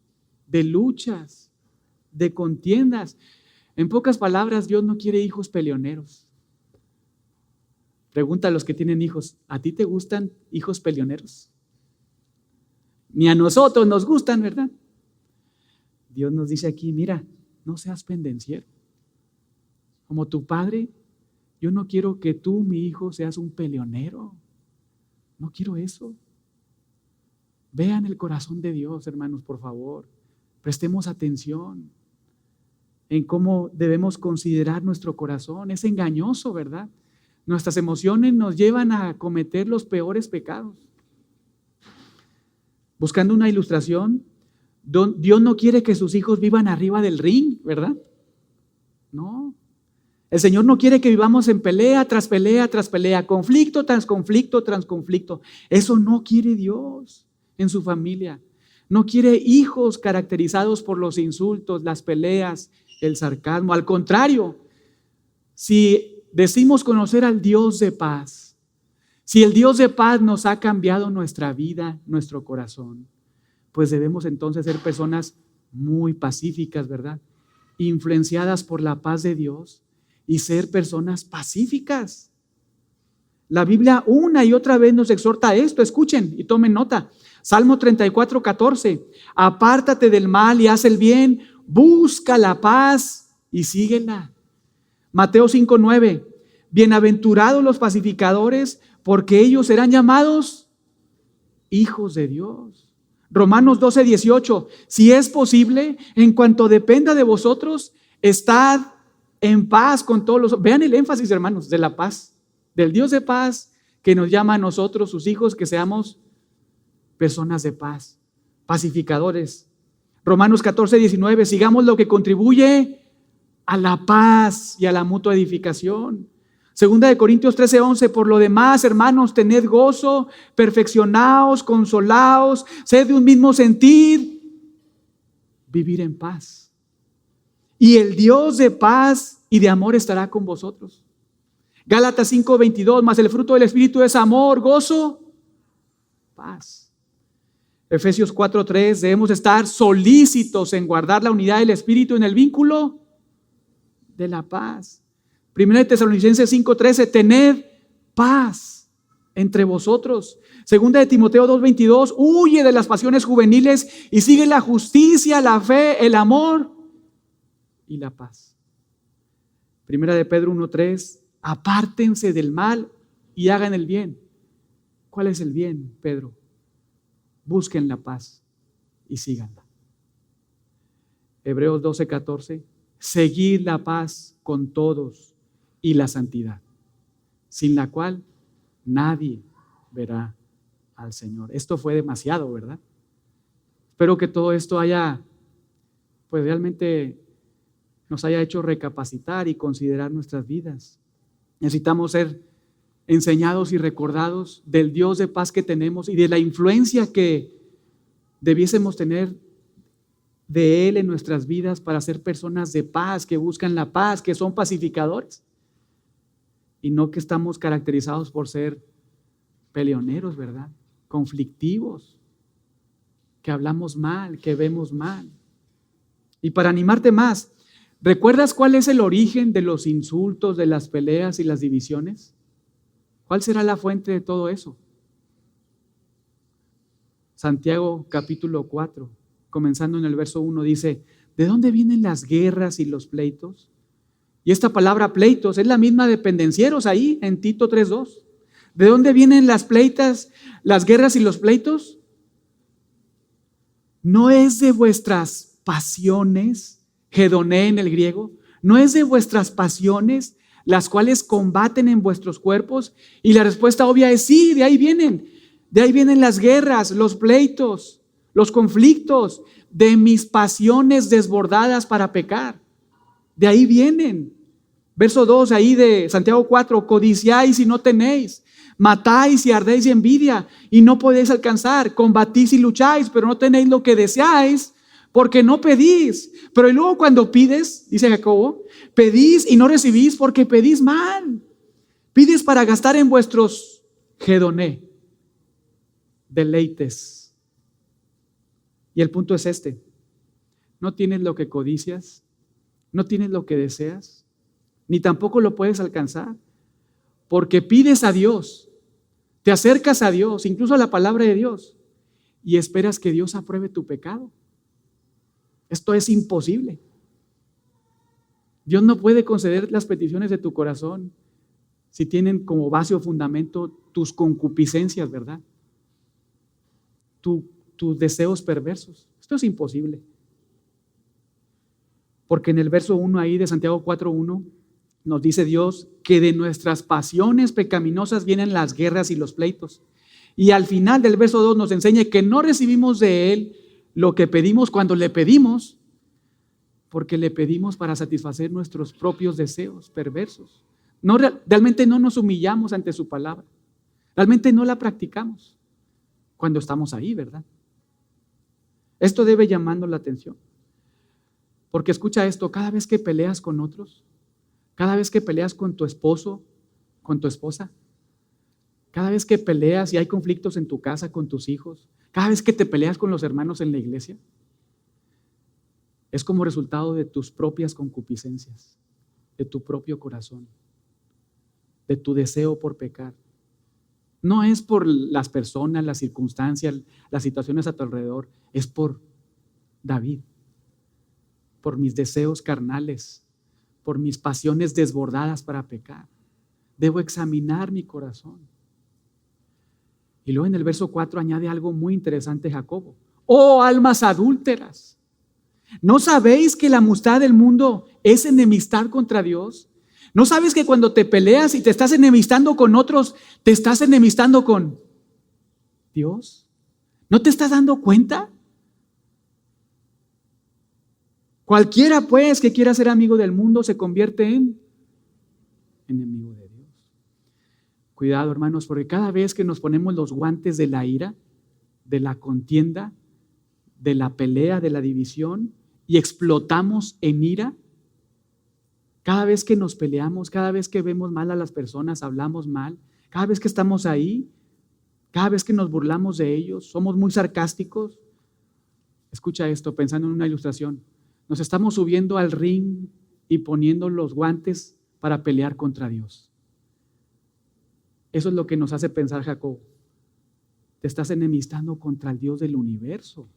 de luchas, de contiendas. En pocas palabras, Dios no quiere hijos peleoneros. Pregunta a los que tienen hijos, ¿a ti te gustan hijos peleoneros? Ni a nosotros nos gustan, ¿verdad? Dios nos dice aquí, mira, no seas pendenciero. Como tu padre, yo no quiero que tú, mi hijo, seas un peleonero. No quiero eso. Vean el corazón de Dios, hermanos, por favor. Prestemos atención en cómo debemos considerar nuestro corazón. Es engañoso, ¿verdad? Nuestras emociones nos llevan a cometer los peores pecados. Buscando una ilustración, Dios no quiere que sus hijos vivan arriba del ring, ¿verdad? No. El Señor no quiere que vivamos en pelea tras pelea tras pelea, conflicto tras conflicto tras conflicto. Eso no quiere Dios en su familia. No quiere hijos caracterizados por los insultos, las peleas, el sarcasmo. Al contrario, si decimos conocer al Dios de paz, si el Dios de paz nos ha cambiado nuestra vida, nuestro corazón, pues debemos entonces ser personas muy pacíficas, ¿verdad? Influenciadas por la paz de Dios y ser personas pacíficas. La Biblia una y otra vez nos exhorta a esto. Escuchen y tomen nota. Salmo 34:14. Apártate del mal y haz el bien, busca la paz y síguela. Mateo 5:9. Bienaventurados los pacificadores, porque ellos serán llamados hijos de Dios. Romanos 12:18. Si es posible, en cuanto dependa de vosotros, estad en paz con todos los. Vean el énfasis, hermanos, de la paz, del Dios de paz que nos llama a nosotros, sus hijos, que seamos personas de paz, pacificadores. Romanos 14:19. Sigamos lo que contribuye a la paz y a la mutua edificación. Segunda de Corintios 13:11. Por lo demás, hermanos, tened gozo, perfeccionaos, consolaos, sed de un mismo sentir. vivir en paz. Y el Dios de paz y de amor estará con vosotros. Gálatas 5:22, mas el fruto del Espíritu es amor, gozo, paz. Efesios 4:3, debemos estar solícitos en guardar la unidad del Espíritu en el vínculo de la paz. 1 Tesalonicenses 5:13, tened paz entre vosotros. 2 Timoteo 2:22, huye de las pasiones juveniles y sigue la justicia, la fe, el amor y la paz. 1 Pedro 1:3, apártense del mal y hagan el bien. ¿Cuál es el bien, Pedro? Busquen la paz y síganla. Hebreos 12:14, seguid la paz con todos y la santidad, sin la cual nadie verá al Señor. Esto fue demasiado, ¿verdad? Espero que todo esto pues realmente nos haya hecho recapacitar y considerar nuestras vidas. Necesitamos ser enseñados y recordados del Dios de paz que tenemos y de la influencia que debiésemos tener de Él en nuestras vidas para ser personas de paz, que buscan la paz, que son pacificadores. Y no que estamos caracterizados por ser peleoneros, ¿verdad? Conflictivos, que hablamos mal, que vemos mal. Y para animarte más, ¿recuerdas cuál es el origen de los insultos, de las peleas y las divisiones? ¿Cuál será la fuente de todo eso? Santiago capítulo 4, comenzando en el verso 1, dice, ¿de dónde vienen las guerras y los pleitos? Y esta palabra pleitos es la misma de pendencieros ahí en Tito 3:2. ¿De dónde vienen las pleitas, las guerras y los pleitos? ¿No es de vuestras pasiones, hedoné en el griego? ¿No es de vuestras pasiones las cuales combaten en vuestros cuerpos? Y la respuesta obvia es sí, de ahí vienen. De ahí vienen las guerras, los pleitos, los conflictos, de mis pasiones desbordadas para pecar. De ahí vienen. Verso 2 ahí de Santiago 4, codiciáis y no tenéis, matáis y ardéis de envidia y no podéis alcanzar, combatís y lucháis, pero no tenéis lo que deseáis porque no pedís. Pero y luego cuando pides, dice Jacobo, pedís y no recibís porque pedís mal. Pides para gastar en vuestros hedoné, deleites. Y el punto es este: no tienes lo que codicias, no tienes lo que deseas, ni tampoco lo puedes alcanzar, porque pides a Dios, te acercas a Dios, incluso a la palabra de Dios, y esperas que Dios apruebe tu pecado. Esto es imposible. Dios no puede conceder las peticiones de tu corazón si tienen como base o fundamento tus concupiscencias, ¿verdad? Tus deseos perversos. Esto es imposible. Porque en el verso 1 ahí de Santiago 4:1 nos dice Dios que de nuestras pasiones pecaminosas vienen las guerras y los pleitos. Y al final del verso 2 nos enseña que no recibimos de Él lo que pedimos cuando le pedimos, porque le pedimos para satisfacer nuestros propios deseos perversos. Realmente no nos humillamos ante su palabra. Realmente no la practicamos cuando estamos ahí, ¿verdad? Esto debe llamarnos la atención. Porque escucha esto, cada vez que peleas con otros, cada vez que peleas con tu esposo, con tu esposa, cada vez que peleas y hay conflictos en tu casa con tus hijos, cada vez que te peleas con los hermanos en la iglesia, es como resultado de tus propias concupiscencias, de tu propio corazón, de tu deseo por pecar. No es por las personas, las circunstancias, las situaciones a tu alrededor, es por David, por mis deseos carnales, por mis pasiones desbordadas para pecar. Debo examinar mi corazón. Y luego en el verso 4 añade algo muy interesante Jacobo. Oh almas adúlteras, ¿no sabéis que la amistad del mundo es enemistad contra Dios? ¿No sabes que cuando te peleas y te estás enemistando con otros, te estás enemistando con Dios? ¿No te estás dando cuenta? Cualquiera pues que quiera ser amigo del mundo se convierte en enemigo de Dios. Cuidado, hermanos, porque cada vez que nos ponemos los guantes de la ira, de la contienda, de la pelea, de la división, y explotamos en ira? Cada vez que nos peleamos, cada vez que vemos mal a las personas, hablamos mal, cada vez que estamos ahí, cada vez que nos burlamos de ellos, somos muy sarcásticos. Escucha esto, pensando en una ilustración. Nos estamos subiendo al ring y poniendo los guantes para pelear contra Dios. Eso es lo que nos hace pensar Jacob. Te estás enemistando contra el Dios del universo.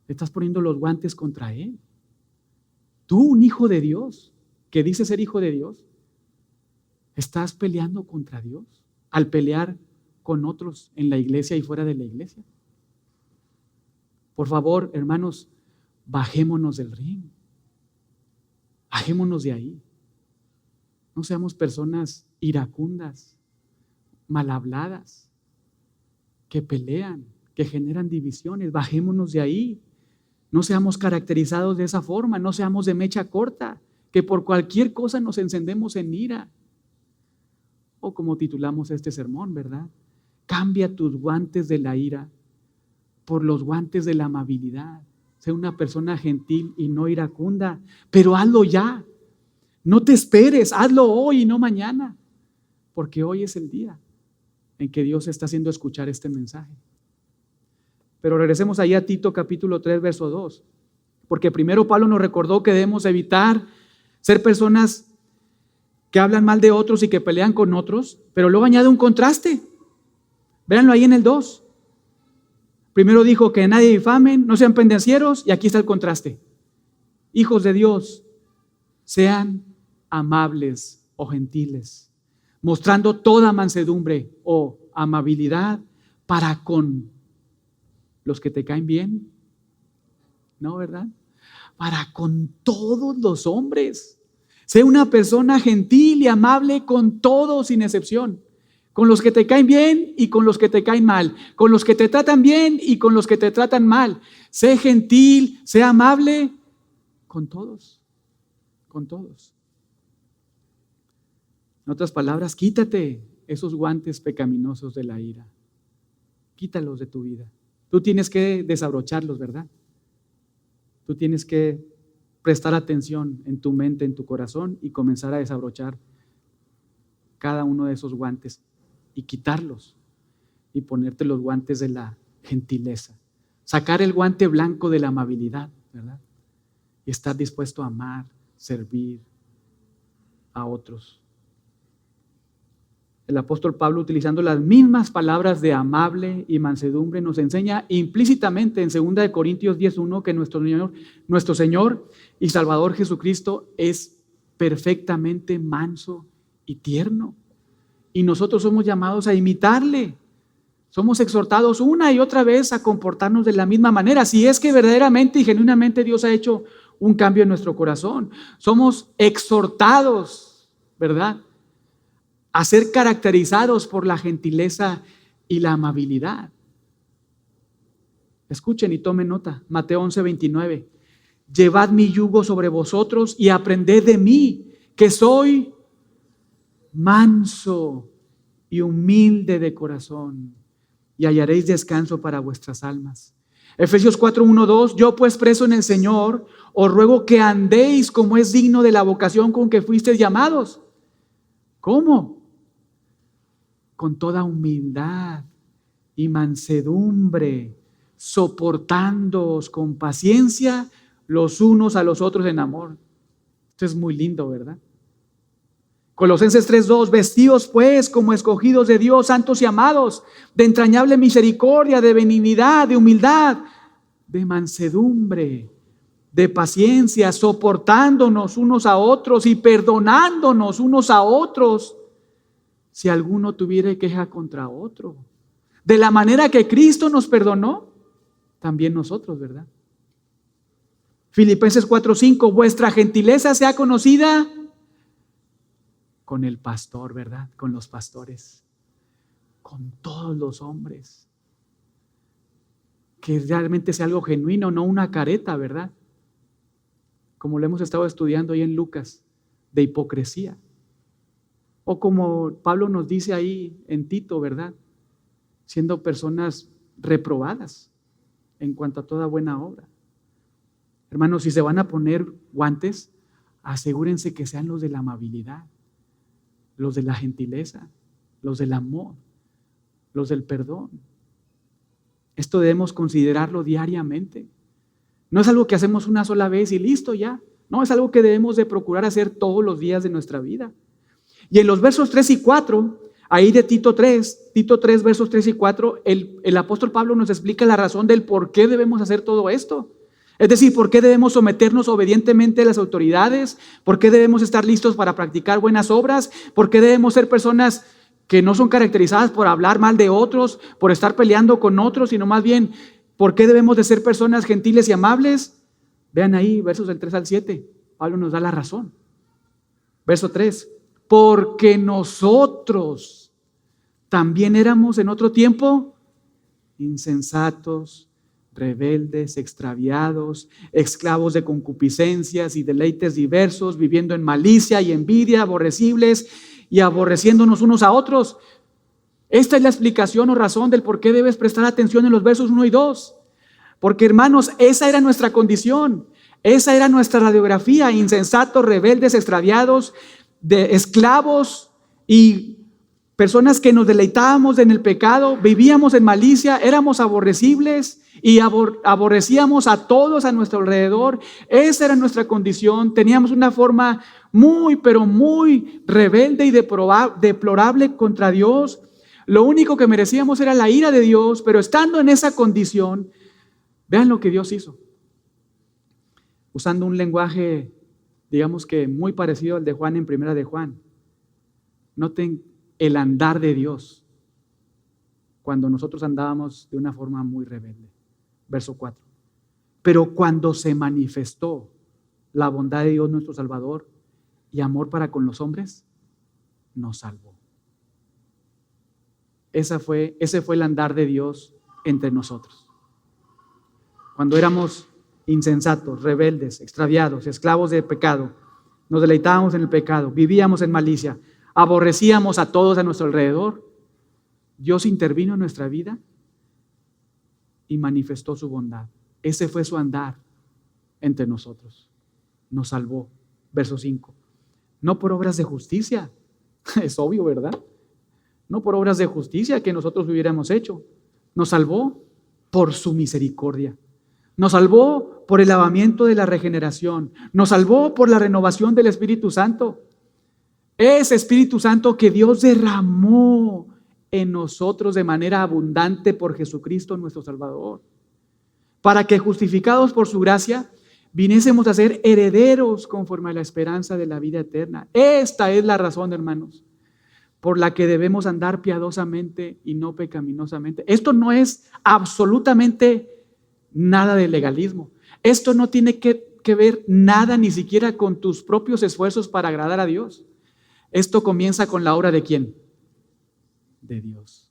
Te estás poniendo los guantes contra Él. Tú, un hijo de Dios, que dice ser hijo de Dios, estás peleando contra Dios al pelear con otros en la iglesia y fuera de la iglesia. Por favor, hermanos, bajémonos del ring. Bajémonos de ahí. No seamos personas iracundas, mal habladas, que pelean, que generan divisiones. Bajémonos de ahí. No seamos caracterizados de esa forma, no seamos de mecha corta, que por cualquier cosa nos encendemos en ira. O como titulamos este sermón, ¿verdad? Cambia tus guantes de la ira por los guantes de la amabilidad. Sé una persona gentil y no iracunda, pero hazlo ya. No te esperes, hazlo hoy y no mañana, porque hoy es el día en que Dios está haciendo escuchar este mensaje. Pero regresemos ahí a Tito capítulo 3, verso 2, porque primero Pablo nos recordó que debemos evitar ser personas que hablan mal de otros y que pelean con otros, pero luego añade un contraste. Véanlo ahí en el 2. Primero dijo que nadie difamen, no sean pendencieros, y aquí está el contraste. Hijos de Dios, sean amables o gentiles, mostrando toda mansedumbre o amabilidad para con los que te caen bien. ¿No, verdad? Para con todos los hombres. Sé una persona gentil y amable con todos sin excepción. Con los que te caen bien y con los que te caen mal. Con los que te tratan bien y con los que te tratan mal. Sé gentil, sé amable con todos. Con todos. En otras palabras, quítate esos guantes pecaminosos de la ira. Quítalos de tu vida. Tú tienes que desabrocharlos, ¿verdad? Tú tienes que prestar atención en tu mente, en tu corazón y comenzar a desabrochar cada uno de esos guantes y quitarlos y ponerte los guantes de la gentileza. Sacar el guante blanco de la amabilidad, ¿verdad? Y estar dispuesto a amar, servir a otros. El apóstol Pablo, utilizando las mismas palabras de amable y mansedumbre, nos enseña implícitamente en 2 Corintios 10:1 que nuestro Señor y Salvador Jesucristo es perfectamente manso y tierno. Y nosotros somos llamados a imitarle. Somos exhortados una y otra vez a comportarnos de la misma manera. Si es que verdaderamente y genuinamente Dios ha hecho un cambio en nuestro corazón. Somos exhortados, ¿verdad?, a ser caracterizados por la gentileza y la amabilidad. Escuchen y tomen nota. Mateo 11:29. Llevad mi yugo sobre vosotros y aprended de mí, que soy manso y humilde de corazón, y hallaréis descanso para vuestras almas. Efesios 4:1-2. Yo pues preso en el Señor, os ruego que andéis como es digno de la vocación con que fuisteis llamados. ¿Cómo? Con toda humildad y mansedumbre, soportándoos con paciencia los unos a los otros en amor. Esto es muy lindo, ¿verdad? Colosenses 3:2. Vestidos pues como escogidos de Dios, santos y amados, de entrañable misericordia, de benignidad, de humildad, de mansedumbre, de paciencia, soportándonos unos a otros y perdonándonos unos a otros si alguno tuviera queja contra otro. De la manera que Cristo nos perdonó, también nosotros, ¿verdad? Filipenses 4:5. Vuestra gentileza sea conocida con el pastor, ¿verdad? Con los pastores, con todos los hombres. Que realmente sea algo genuino, no una careta, ¿verdad? Como lo hemos estado estudiando ahí en Lucas, de hipocresía. O como Pablo nos dice ahí en Tito, ¿verdad? Siendo personas reprobadas en cuanto a toda buena obra. Hermanos, si se van a poner guantes, asegúrense que sean los de la amabilidad, los de la gentileza, los del amor, los del perdón. Esto debemos considerarlo diariamente. No es algo que hacemos una sola vez y listo ya. No, es algo que debemos de procurar hacer todos los días de nuestra vida. Y en los versos 3 y 4, ahí de Tito 3, versos 3 y 4, el apóstol Pablo nos explica la razón del por qué debemos hacer todo esto. Es decir, por qué debemos someternos obedientemente a las autoridades, por qué debemos estar listos para practicar buenas obras, por qué debemos ser personas que no son caracterizadas por hablar mal de otros, por estar peleando con otros, sino más bien, ¿por qué debemos de ser personas gentiles y amables? Vean ahí, versos del 3 al 7, Pablo nos da la razón. Verso 3, porque nosotros también éramos en otro tiempo insensatos, rebeldes, extraviados, esclavos de concupiscencias y deleites diversos, viviendo en malicia y envidia, aborrecibles y aborreciéndonos unos a otros. Esta es la explicación o razón del por qué debes prestar atención en los versos 1 y 2. Porque, hermanos, esa era nuestra condición, esa era nuestra radiografía: insensatos, rebeldes, extraviados, de esclavos y personas que nos deleitábamos en el pecado, vivíamos en malicia, éramos aborrecibles y aborrecíamos a todos a nuestro alrededor. Esa era nuestra condición. Teníamos una forma muy, pero muy rebelde y deplorable contra Dios. Lo único que merecíamos era la ira de Dios, pero estando en esa condición, vean lo que Dios hizo. Usando un lenguaje, digamos que muy parecido al de Juan en Primera de Juan. Noten el andar de Dios cuando nosotros andábamos de una forma muy rebelde. Verso 4. Pero cuando se manifestó la bondad de Dios nuestro Salvador y amor para con los hombres, nos salvó. Ese fue el andar de Dios entre nosotros. Cuando éramos insensatos, rebeldes, extraviados, esclavos de pecado, nos deleitábamos en el pecado, vivíamos en malicia, aborrecíamos a todos a nuestro alrededor, Dios intervino en nuestra vida y manifestó su bondad. Ese fue su andar entre nosotros. Nos salvó. Verso 5. No por obras de justicia. Es obvio, ¿verdad? No por obras de justicia que nosotros hubiéramos hecho. Nos salvó por su misericordia. Nos salvó por el lavamiento de la regeneración. Nos salvó por la renovación del Espíritu Santo. Ese Espíritu Santo que Dios derramó en nosotros de manera abundante por Jesucristo nuestro Salvador, para que justificados por su gracia viniésemos a ser herederos conforme a la esperanza de la vida eterna. Esta es la razón, hermanos, por la que debemos andar piadosamente y no pecaminosamente. Esto no es absolutamente nada de legalismo. Esto no tiene que ver nada ni siquiera con tus propios esfuerzos para agradar a Dios. Esto comienza con la obra ¿de quién? De Dios.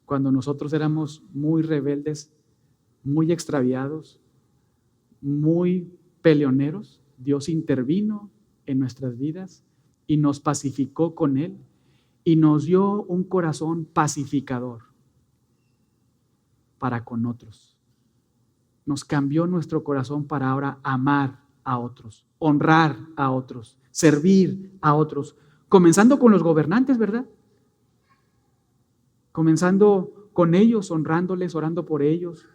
Cuando nosotros éramos muy rebeldes, muy extraviados, muy peleoneros, Dios intervino en nuestras vidas y nos pacificó con Él y nos dio un corazón pacificador para con otros. Nos cambió nuestro corazón para ahora amar a otros, honrar a otros, servir a otros, comenzando con los gobernantes, ¿verdad? Comenzando con ellos, honrándoles, orando por ellos,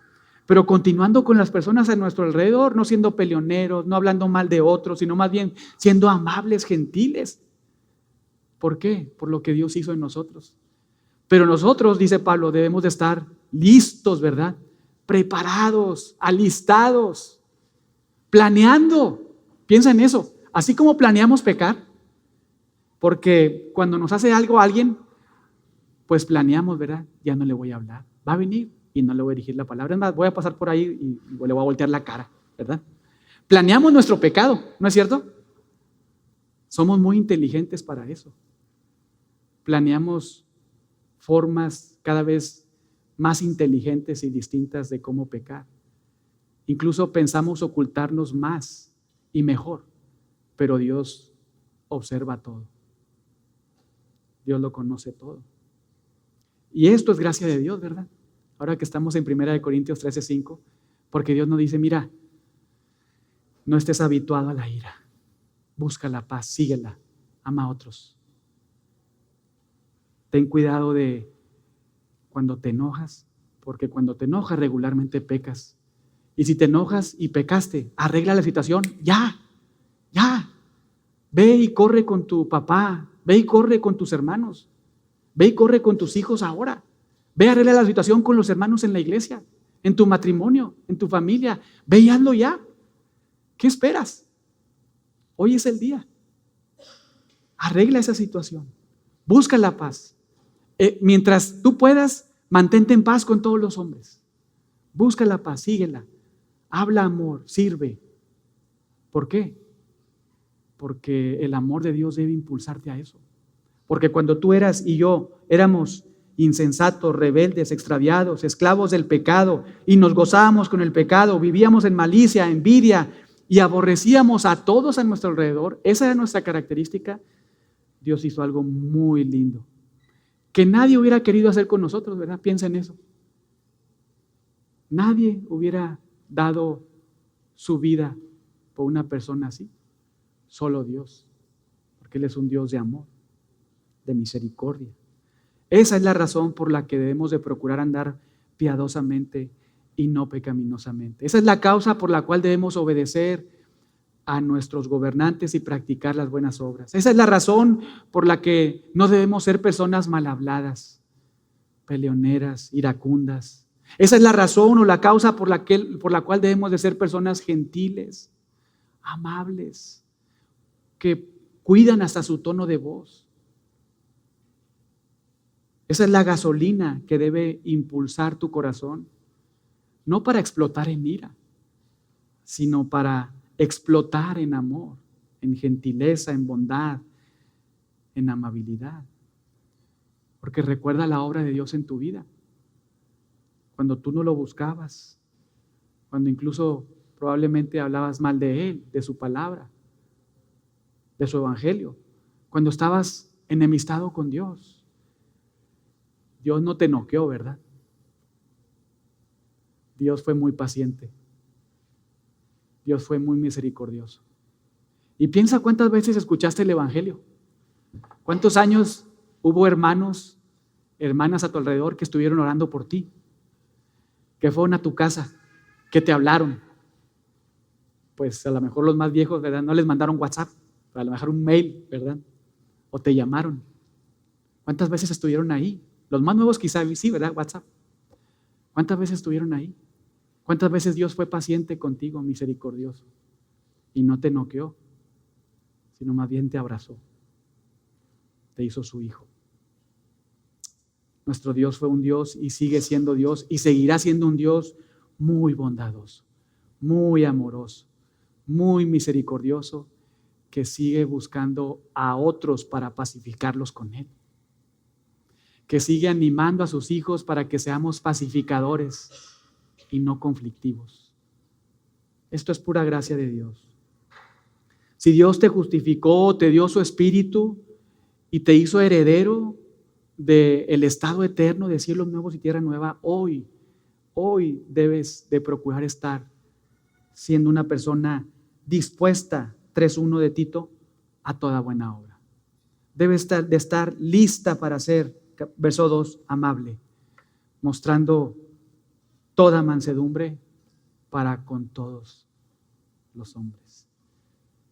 pero continuando con las personas a nuestro alrededor, no siendo peleoneros, no hablando mal de otros, sino más bien siendo amables, gentiles. ¿Por qué? Por lo que Dios hizo en nosotros. Pero nosotros, dice Pablo, debemos de estar listos, ¿verdad? Preparados, alistados, planeando. Piensa en eso. Así como planeamos pecar, porque cuando nos hace algo alguien, pues planeamos, ¿verdad? Ya no le voy a hablar. Va a venir y no le voy a dirigir la palabra. Es más, voy a pasar por ahí y le voy a voltear la cara, ¿verdad? Planeamos nuestro pecado, ¿no es cierto? Somos muy inteligentes para eso. Planeamos formas cada vez más inteligentes y distintas de cómo pecar. Incluso pensamos ocultarnos más y mejor, pero Dios observa todo. Dios lo conoce todo. Y esto es gracia de Dios, ¿verdad? Ahora que estamos en 1 Corintios 13:5, porque Dios nos dice, mira, No estés habituado a la ira. Busca la paz, síguela, ama a otros. Ten cuidado de cuando te enojas, porque cuando te enojas regularmente pecas. Y si te enojas y pecaste, arregla la situación, ya. Ve y corre con tu papá, ve y corre con tus hermanos, ve y corre con tus hijos ahora. Ve, arregla la situación con los hermanos en la iglesia, en tu matrimonio, en tu familia. Ve y hazlo ya. ¿Qué esperas? Hoy es el día. Arregla esa situación. Busca la paz. Mientras tú puedas, mantente en paz con todos los hombres. Busca la paz, síguela. Habla amor, sirve. ¿Por qué? Porque el amor de Dios debe impulsarte a eso. Porque cuando tú eras y yo éramos insensatos, rebeldes, extraviados, esclavos del pecado, y nos gozábamos con el pecado, vivíamos en malicia, envidia, y aborrecíamos a todos a nuestro alrededor, esa era nuestra característica, Dios hizo algo muy lindo, que nadie hubiera querido hacer con nosotros, ¿verdad? Piensa en eso. Nadie hubiera dado su vida por una persona así, solo Dios, porque Él es un Dios de amor, de misericordia. Esa es la razón por la que debemos de procurar andar piadosamente y no pecaminosamente. Esa es la causa por la cual debemos obedecer a nuestros gobernantes y practicar las buenas obras. Esa es la razón por la que no debemos ser personas mal habladas, peleoneras, iracundas. Esa es la razón o la causa por la cual debemos de ser personas gentiles, amables, que cuidan hasta su tono de voz. Esa es la gasolina que debe impulsar tu corazón, no para explotar en ira, sino para explotar en amor, en gentileza, en bondad, en amabilidad. Porque recuerda la obra de Dios en tu vida. Cuando tú no lo buscabas, cuando incluso probablemente hablabas mal de Él, de su palabra, de su evangelio, cuando estabas enemistado con Dios. Dios no te noqueó, ¿verdad? Dios fue muy paciente. Dios fue muy misericordioso. Y piensa cuántas veces escuchaste el evangelio. ¿Cuántos años hubo hermanos, hermanas a tu alrededor que estuvieron orando por ti? Que fueron a tu casa, que te hablaron. Pues a lo mejor los más viejos, ¿verdad? No les mandaron WhatsApp, a lo mejor un mail, ¿verdad? O te llamaron. ¿Cuántas veces estuvieron ahí? Los más nuevos quizá sí, ¿verdad? WhatsApp. ¿Cuántas veces estuvieron ahí? ¿Cuántas veces Dios fue paciente contigo, misericordioso? Y no te noqueó, sino más bien te abrazó. Te hizo su hijo. Nuestro Dios fue un Dios y sigue siendo Dios y seguirá siendo un Dios muy bondadoso, muy amoroso, muy misericordioso, que sigue buscando a otros para pacificarlos con Él. Que sigue animando a sus hijos para que seamos pacificadores y no conflictivos. Esto es pura gracia de Dios. Si Dios te justificó, te dio su espíritu y te hizo heredero del estado eterno de cielos nuevos y tierra nueva, hoy debes de procurar estar siendo una persona dispuesta, 3:1 de Tito, a toda buena obra. Debes de estar lista para ser, verso 2, amable, mostrando toda mansedumbre para con todos los hombres.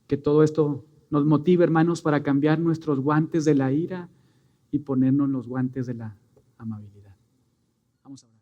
Que todo esto nos motive, hermanos, para cambiar nuestros guantes de la ira y ponernos los guantes de la amabilidad. Vamos a ver.